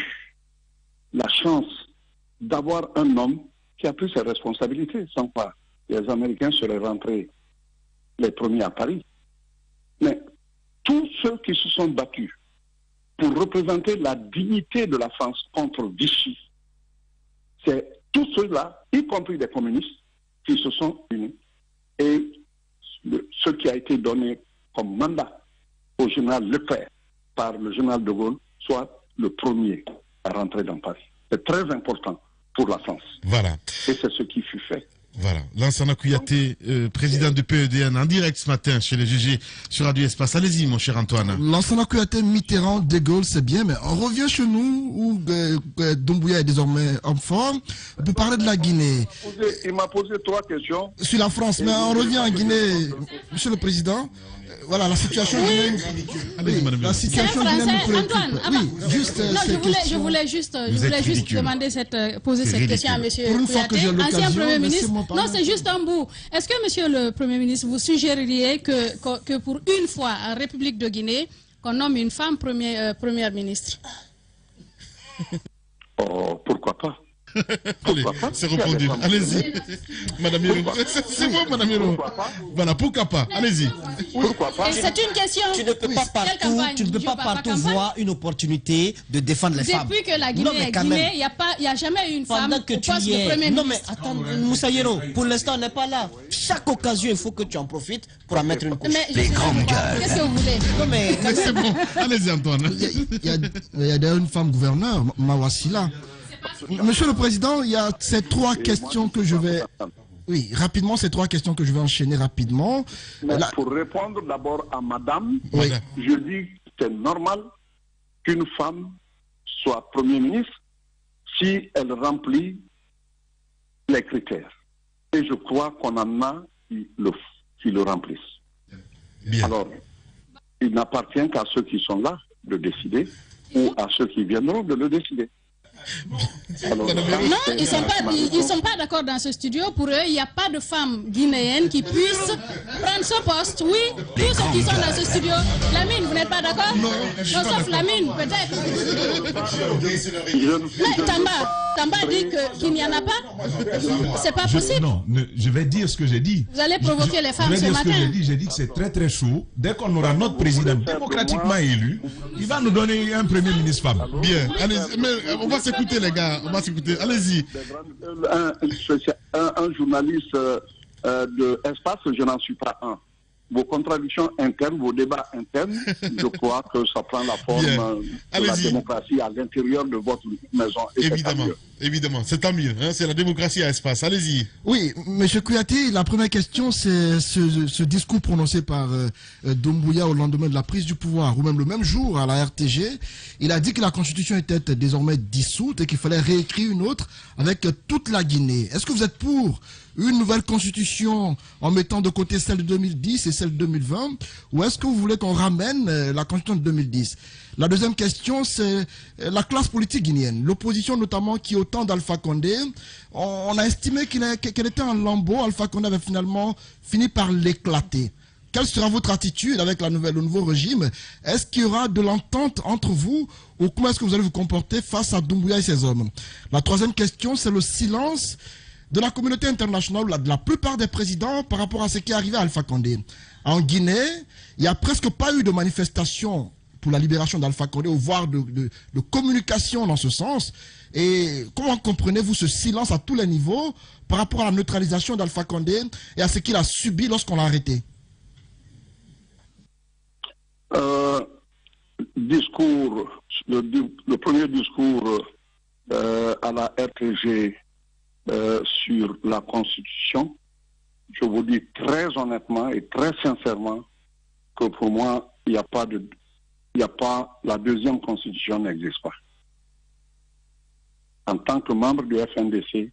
S6: la chance d'avoir un homme qui a pris ses responsabilités, sans quoi les Américains seraient rentrés les premiers à Paris. Mais tous ceux qui se sont battus pour représenter la dignité de la France contre Vichy, c'est tous ceux-là, y compris des communistes, qui se sont unis. Et ce qui a été donné comme mandat au général Leclerc par le général de Gaulle soit le premier à rentrer dans Paris. C'est très important pour la France.
S2: Voilà.
S6: Et c'est ce qui fut fait.
S2: Voilà, Lansana Kouyaté, président du PEDN, en direct ce matin chez les GG sur Radio Espace. Allez-y, mon cher Antoine.
S12: Lansana Kouyaté, Mitterrand, De Gaulle, c'est bien, mais on revient chez nous où Doumbouya est désormais homme fort pour parler de la Guinée.
S6: Il m'a posé 3 questions.
S12: Sur la France, mais on revient en Guinée, monsieur le président. Voilà, la situation guinéenne. La situation guinéenne me préoccupe. Oui, juste
S9: je voulais juste demander poser cette question à monsieur Kouyaté, ancien Premier ministre. Non, c'est juste un bout. Est-ce que, monsieur le Premier ministre, vous suggéreriez que pour une fois, en République de Guinée, qu'on nomme une femme première ministre?
S6: Oh, pourquoi pas?
S2: Allez, c'est répondu. Allez-y. Madame Hiro. C'est bon, Madame Hiro. Voilà, pourquoi pas? Allez-y.
S6: Pourquoi pas?
S9: Et c'est une question.
S7: Tu ne peux pas partout voir une opportunité de défendre les femmes.
S9: Depuis que la Guinée est Guinée, il n'y a jamais eu une femme au poste de Premier ministre.
S7: Non, mais attends, Moussa Hiro, pour l'instant, on n'est pas là. Chaque occasion, il faut que tu en profites pour en mettre une couche.
S4: Les grandes gueules.
S9: Qu'est-ce que vous voulez?
S7: Non, mais
S2: c'est bon. Allez-y, Antoine.
S12: Il y a d'ailleurs une femme gouverneur, Mawassila. Monsieur le Président, il y a ces 3 questions que je vais... Oui, rapidement, ces 3 questions que je vais enchaîner rapidement.
S6: Mais pour répondre d'abord à madame,
S12: oui.
S6: Je dis que c'est normal qu'une femme soit Premier ministre si elle remplit les critères. Et je crois qu'on en a qui le remplissent.
S2: Bien.
S6: Alors, il n'appartient qu'à ceux qui sont là de décider ou à ceux qui viendront de le décider.
S9: Alors, non, ils sont pas d'accord dans ce studio. Pour eux, il n'y a pas de femme guinéenne qui puisse prendre ce poste. Oui, tous ceux qui sont dans ce studio. Lamine, vous n'êtes pas d'accord? Non, sauf Lamine, peut-être. Tamba dit qu'il n'y en a pas. C'est pas possible.
S1: Non, je vais dire ce que j'ai dit.
S9: Vous allez provoquer les femmes ce matin.
S1: J'ai dit que c'est très très chaud. Dès qu'on aura notre président démocratiquement élu, il va nous donner un Premier ministre femme.
S2: Bien, allez, mais on va s'écouter les gars, on va s'écouter, allez-y.
S6: Un journaliste de espace, je n'en suis pas un. Vos contradictions internes, vos débats internes, je crois que ça prend la forme de la démocratie à l'intérieur de votre maison.
S2: Évidemment, Évidemment, c'est tant mieux, hein, c'est la démocratie à espace. Allez-y.
S12: Oui, M. Kouyaté, la première question, c'est ce discours prononcé par Doumbouya au lendemain de la prise du pouvoir, ou même le même jour à la RTG. Il a dit que la Constitution était désormais dissoute et qu'il fallait réécrire une autre avec toute la Guinée. Est-ce que vous êtes pour une nouvelle Constitution en mettant de côté celle de 2010 et celle de 2020, ou est-ce que vous voulez qu'on ramène la Constitution de 2010? La deuxième question, c'est la classe politique guinéenne, l'opposition notamment qui, au temps d'Alpha Condé, on a estimé qu'elle était en lambeau. Alpha Condé avait finalement fini par l'éclater. Quelle sera votre attitude avec le nouveau régime? Est-ce qu'il y aura de l'entente entre vous, ou comment est-ce que vous allez vous comporter face à Doumbouya et ses hommes? La troisième question, c'est le silence de la communauté internationale, de la plupart des présidents par rapport à ce qui est arrivé à Alpha Condé. En Guinée, il n'y a presque pas eu de manifestation pour la libération d'Alpha Condé, ou voire de communication dans ce sens. Et comment comprenez-vous ce silence à tous les niveaux par rapport à la neutralisation d'Alpha Condé et à ce qu'il a subi lorsqu'on l'a arrêté?
S6: Le premier discours à la RTG sur la Constitution, je vous dis très honnêtement et très sincèrement que pour moi, la deuxième Constitution n'existe pas. En tant que membre du FNDC,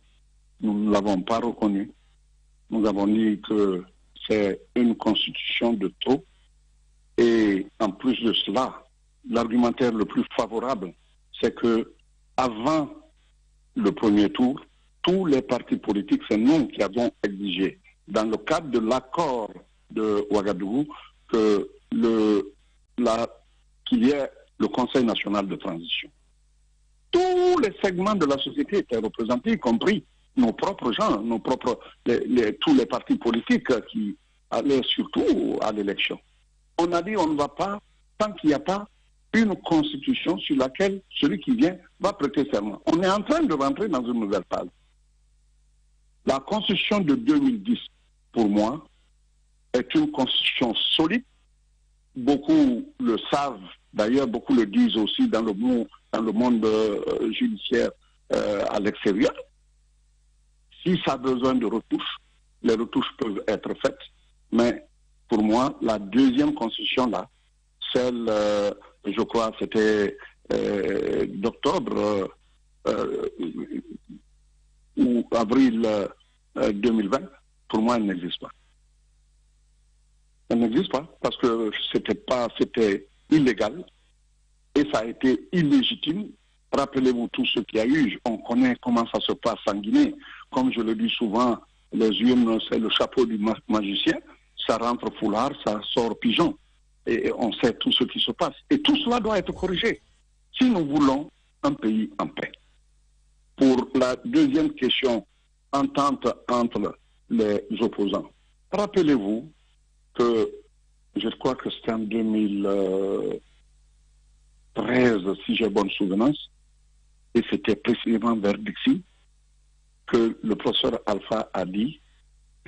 S6: nous ne l'avons pas reconnu. Nous avons dit que c'est une Constitution de trop. Et en plus de cela, l'argumentaire le plus favorable, c'est que avant le premier tour, tous les partis politiques, c'est nous qui avons exigé, dans le cadre de l'accord de Ouagadougou, qu'il y ait le Conseil national de transition. Tous les segments de la société étaient représentés, y compris nos propres gens, tous les partis politiques qui allaient surtout à l'élection. On a dit on ne va pas, tant qu'il n'y a pas une constitution sur laquelle celui qui vient va prêter serment. On est en train de rentrer dans une nouvelle phase. La constitution de 2010, pour moi, est une constitution solide. Beaucoup le savent, d'ailleurs beaucoup le disent aussi dans le monde judiciaire à l'extérieur. Si ça a besoin de retouches, les retouches peuvent être faites. Mais pour moi, la deuxième constitution, là, celle, je crois, c'était d'octobre ou avril 2020, pour moi, elle n'existe pas. Elle n'existe pas parce que c'était illégal et ça a été illégitime. Rappelez-vous tout ce qu'il y a eu. On connaît comment ça se passe en Guinée. Comme je le dis souvent, les urnes, c'est le chapeau du magicien. Ça rentre foulard, ça sort pigeon. Et on sait tout ce qui se passe. Et tout cela doit être corrigé si nous voulons un pays en paix. Pour la deuxième question, entente entre les opposants. Rappelez-vous que je crois que c'était en 2013, si j'ai bonne souvenance, et c'était précisément vers Dixie, que le professeur Alpha a dit,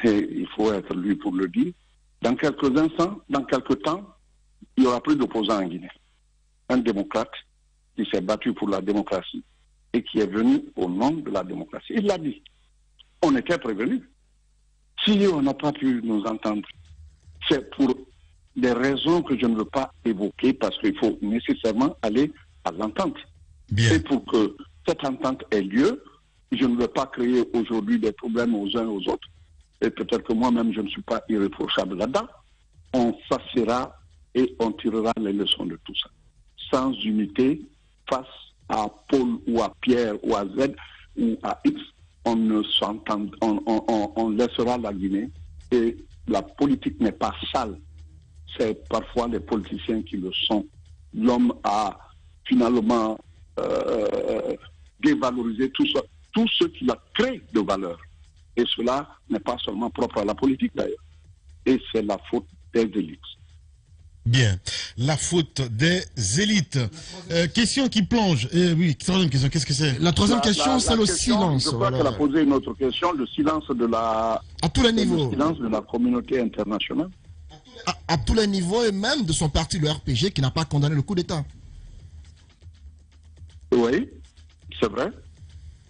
S6: et il faut être lui pour le dire, dans quelques instants, dans quelques temps, il n'y aura plus d'opposants en Guinée. Un démocrate qui s'est battu pour la démocratie et qui est venu au nom de la démocratie. Il l'a dit. On était prévenus. Si on n'a pas pu nous entendre, c'est pour des raisons que je ne veux pas évoquer parce qu'il faut nécessairement aller à l'entente. Et pour que cette entente ait lieu, je ne veux pas créer aujourd'hui des problèmes aux uns et aux autres. Et peut-être que moi-même, je ne suis pas irréprochable là-dedans. On s'assiera et on tirera les leçons de tout ça. Sans unité, face à Paul ou à Pierre ou à Z ou à X, on ne s'entend, on laissera la Guinée. Et la politique n'est pas sale. C'est parfois les politiciens qui le sont. L'homme a finalement dévalorisé tout ce qu'il a créé de valeur. Et cela n'est pas seulement propre à la politique d'ailleurs. Et c'est la faute des élites.
S2: Bien. La faute des élites. Question qui plonge. Oui, troisième question. Qu'est-ce que c'est?
S12: La troisième question, c'est le silence.
S6: Je crois qu'elle a posé une autre question. Le silence de la...
S12: À tous les niveaux.
S6: Le silence de la communauté internationale.
S12: À tous les niveaux et même de son parti, le RPG, qui n'a pas condamné le coup d'État.
S6: Oui, c'est vrai.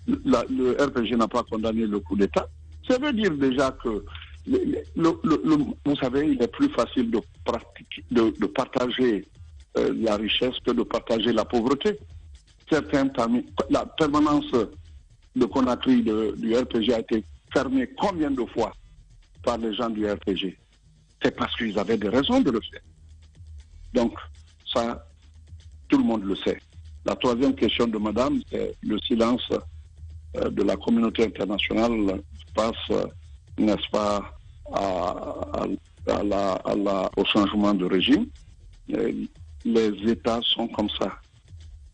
S6: le RPG n'a pas condamné le coup d'État, ça veut dire déjà que, vous savez, il est plus facile de partager la richesse que de partager la pauvreté. La permanence de Conakry du RPG a été fermée combien de fois par les gens du RPG? C'est parce qu'ils avaient des raisons de le faire. Donc, ça, tout le monde le sait. La troisième question de madame, c'est le silence de la communauté internationale face, n'est-ce pas, au changement de régime. Les États sont comme ça.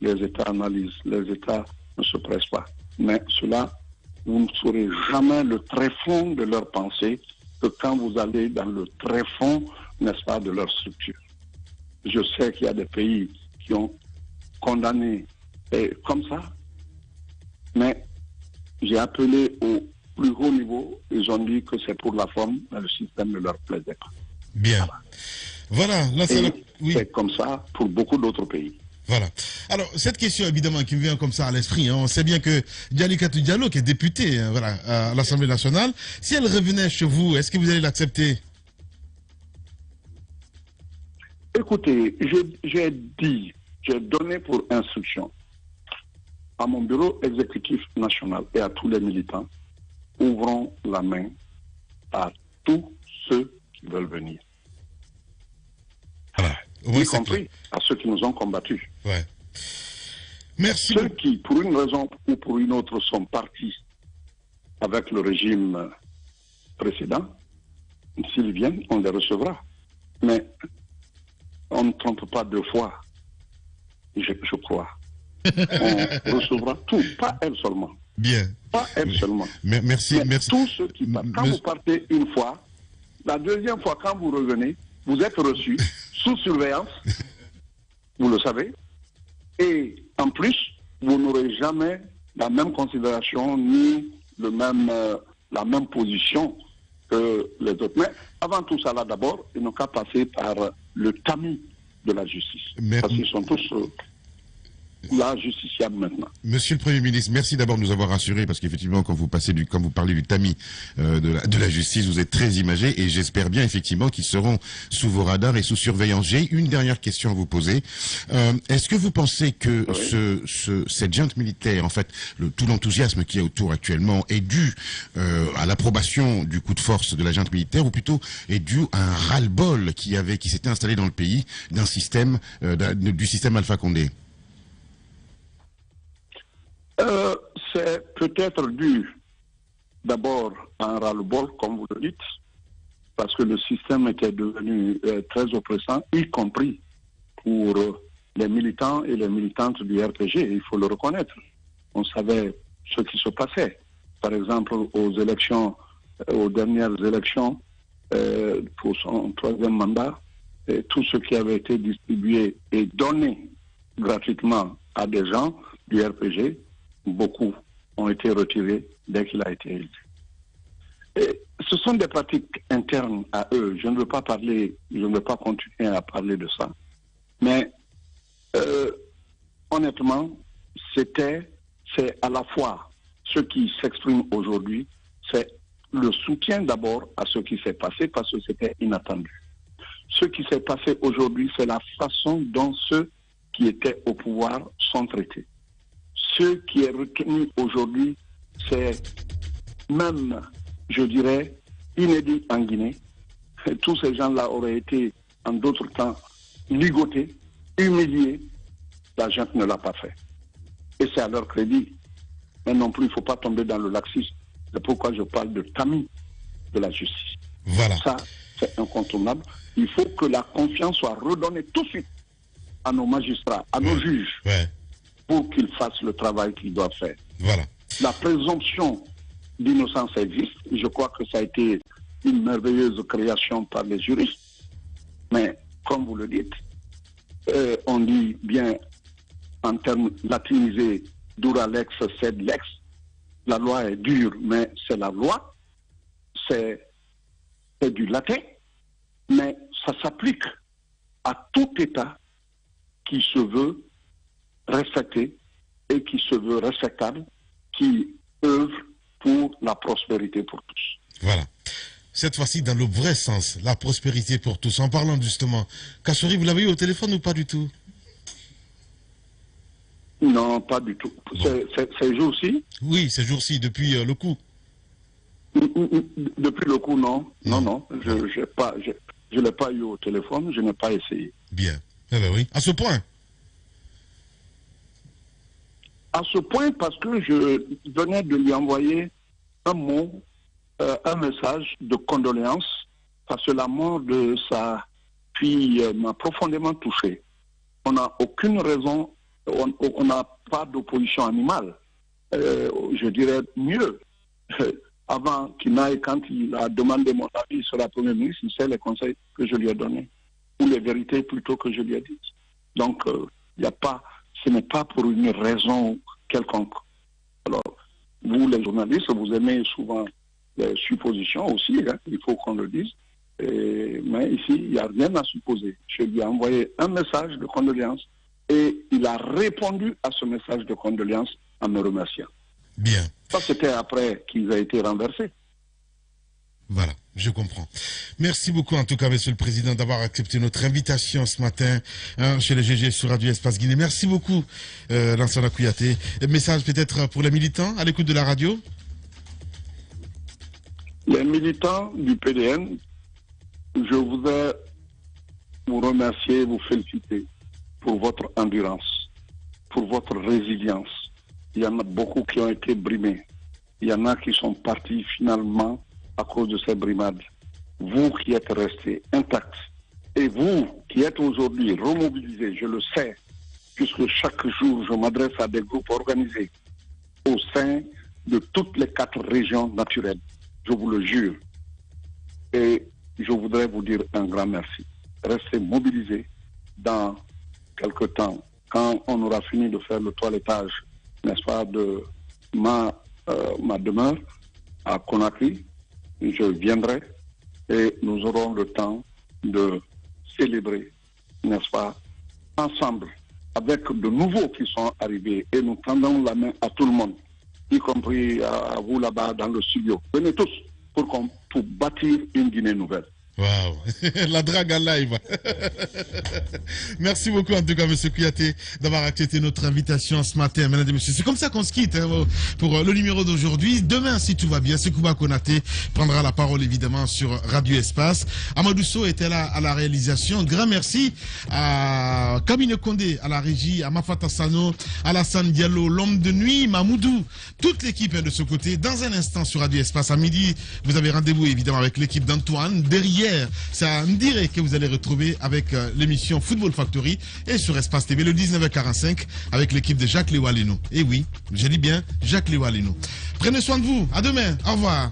S6: Les États analysent, les États ne se pressent pas. Mais cela, vous ne saurez jamais le tréfonds de leur pensée que quand vous allez dans le tréfonds, n'est-ce pas, de leur structure. Je sais qu'il y a des pays qui ont condamné comme ça, mais j'ai appelé au plus haut niveau, ils ont dit que c'est pour la forme, mais le système ne leur plaisait pas.
S2: Bien. Voilà, là
S6: c'est comme ça pour beaucoup d'autres pays.
S2: Voilà. Alors, cette question, évidemment, qui me vient comme ça à l'esprit, on sait bien que Dialikatou Diallo, qui est députée à l'Assemblée nationale, si elle revenait chez vous, est-ce que vous allez l'accepter?
S6: Écoutez, j'ai donné pour instruction à mon bureau exécutif national et à tous les militants, ouvrons la main à tous ceux qui veulent venir.
S2: Voilà.
S6: Y compris à ceux qui nous ont combattus.
S2: Ouais. Merci.
S6: Ceux qui, pour une raison ou pour une autre, sont partis avec le régime précédent, s'ils viennent, on les recevra. Mais on ne trompe pas deux fois, je crois. On recevra tout, pas elle seulement.
S2: Bien.
S6: Pas elle seulement.
S2: Merci.
S6: Tous ceux qui partent. Quand vous partez une fois, la deuxième fois, quand vous revenez, vous êtes reçu sous surveillance, vous le savez, et en plus, vous n'aurez jamais la même considération ni la même position que les autres. Mais avant tout ça, là d'abord, ils n'ont qu'à passer par le tamis de la justice. Parce qu'ils sont tous là justiciables maintenant.
S10: Monsieur le Premier ministre, merci d'abord de nous avoir rassurés, parce qu'effectivement, quand vous parlez du tamis de la justice, vous êtes très imagé, et j'espère bien effectivement qu'ils seront sous vos radars et sous surveillance. J'ai une dernière question à vous poser. Est-ce que vous pensez que cette junte militaire, en fait, tout l'enthousiasme qu'il y a autour actuellement, est dû à l'approbation du coup de force de la junte militaire, ou plutôt est dû à un ras-le-bol qui s'était installé dans le pays d'un système, du système Alpha Condé?
S6: C'est peut-être dû d'abord à un ras-le-bol, comme vous le dites, parce que le système était devenu très oppressant, y compris pour les militants et les militantes du RPG, il faut le reconnaître. On savait ce qui se passait. Par exemple, aux dernières élections, pour son troisième mandat, tout ce qui avait été distribué et donné gratuitement à des gens du RPG, beaucoup ont été retirés dès qu'il a été élu. Et ce sont des pratiques internes à eux. Je ne veux pas continuer à parler de ça. Mais honnêtement, c'est à la fois ce qui s'exprime aujourd'hui, c'est le soutien d'abord à ce qui s'est passé parce que c'était inattendu. Ce qui s'est passé aujourd'hui, c'est la façon dont ceux qui étaient au pouvoir sont traités. Ce qui est retenu aujourd'hui, c'est même, je dirais, inédit en Guinée. Et tous ces gens-là auraient été, en d'autres temps, ligotés, humiliés. La junte ne l'a pas fait. Et c'est à leur crédit. Mais non plus, il ne faut pas tomber dans le laxisme. C'est pourquoi je parle de tamis de la justice.
S2: Voilà.
S6: Ça, c'est incontournable. Il faut que la confiance soit redonnée tout de suite à nos magistrats, à nos juges.
S2: Ouais.
S6: Pour qu'ils fassent le travail qu'ils doivent faire.
S2: Voilà.
S6: La présomption d'innocence existe. Je crois que ça a été une merveilleuse création par les juristes. Mais, comme vous le dites, on dit bien en termes latinisés, dura lex sed lex. La loi est dure, mais c'est la loi. C'est du latin. Mais ça s'applique à tout État qui se veut respecté et qui se veut respectable, qui œuvrent pour la prospérité pour tous.
S2: Voilà. Cette fois-ci, dans le vrai sens, la prospérité pour tous. En parlant justement, Kassori, vous l'avez eu au téléphone ou pas du tout?
S6: Non, pas du tout.
S2: Bon.
S6: Ces jours-ci?
S2: Oui, ces jours-ci, depuis le coup.
S6: Depuis le coup, non. Non. Je ne l'ai pas eu au téléphone, je n'ai pas essayé.
S2: Bien. Eh bien oui. À ce point?
S6: À ce point, parce que je venais de lui envoyer un mot, un message de condoléances, parce que la mort de sa fille m'a profondément touché. On n'a aucune raison, on n'a pas d'opposition animale. Je dirais mieux. Avant qu'il n'aille, quand il a demandé mon avis sur la Première ministre, il sait les conseils que je lui ai donnés, ou les vérités plutôt que je lui ai dites. Donc, ce n'est pas pour une raison quelconque. Alors, vous les journalistes, vous aimez souvent les suppositions aussi, hein, il faut qu'on le dise. Mais ici, il n'y a rien à supposer. Je lui ai envoyé un message de condoléances et il a répondu à ce message de condoléances en me remerciant.
S2: Bien.
S6: Ça, c'était après qu'ils aient été renversés.
S2: Voilà, je comprends. Merci beaucoup en tout cas, Monsieur le Président, d'avoir accepté notre invitation ce matin chez les GG sur Radio Espace Guinée. Merci beaucoup, Lansana Kouyaté. Un message peut-être pour les militants à l'écoute de la radio?
S6: Les militants du PDN, je voudrais vous remercier, vous féliciter pour votre endurance, pour votre résilience. Il y en a beaucoup qui ont été brimés. Il y en a qui sont partis finalement à cause de ces brimades. Vous qui êtes restés intacts et vous qui êtes aujourd'hui remobilisés, je le sais, puisque chaque jour je m'adresse à des groupes organisés au sein de toutes les 4 régions naturelles. Je vous le jure. Et je voudrais vous dire un grand merci. Restez mobilisés dans quelque temps, quand on aura fini de faire le toilettage, n'est-ce pas, de ma demeure à Conakry. Je viendrai et nous aurons le temps de célébrer, n'est-ce pas, ensemble, avec de nouveaux qui sont arrivés. Et nous tendons la main à tout le monde, y compris à vous là-bas dans le studio. Venez tous pour bâtir une Guinée nouvelle.
S2: Waouh, la drague en live. Merci beaucoup en tout cas, M. Kouyaté, d'avoir accepté notre invitation ce matin, mesdames et messieurs. C'est comme ça qu'on se quitte hein, pour le numéro d'aujourd'hui. Demain, si tout va bien, Sekouba Konaté prendra la parole évidemment sur Radio Espace. Amadou Sow était là à la réalisation. Grand merci à Kamine Kondé à la régie, à Mafata Sano, Alassane Diallo, l'homme de nuit, Mamoudou, toute l'équipe de ce côté. Dans un instant sur Radio Espace, à midi, vous avez rendez-vous évidemment avec l'équipe d'Antoine. Derrière, c'est à Ndire que vous allez retrouver avec l'émission Football Factory et sur Espace TV le 19h45 avec l'équipe de Jacques Lewaleno. Et oui, je dis bien Jacques Lewaleno. Prenez soin de vous. À demain. Au revoir.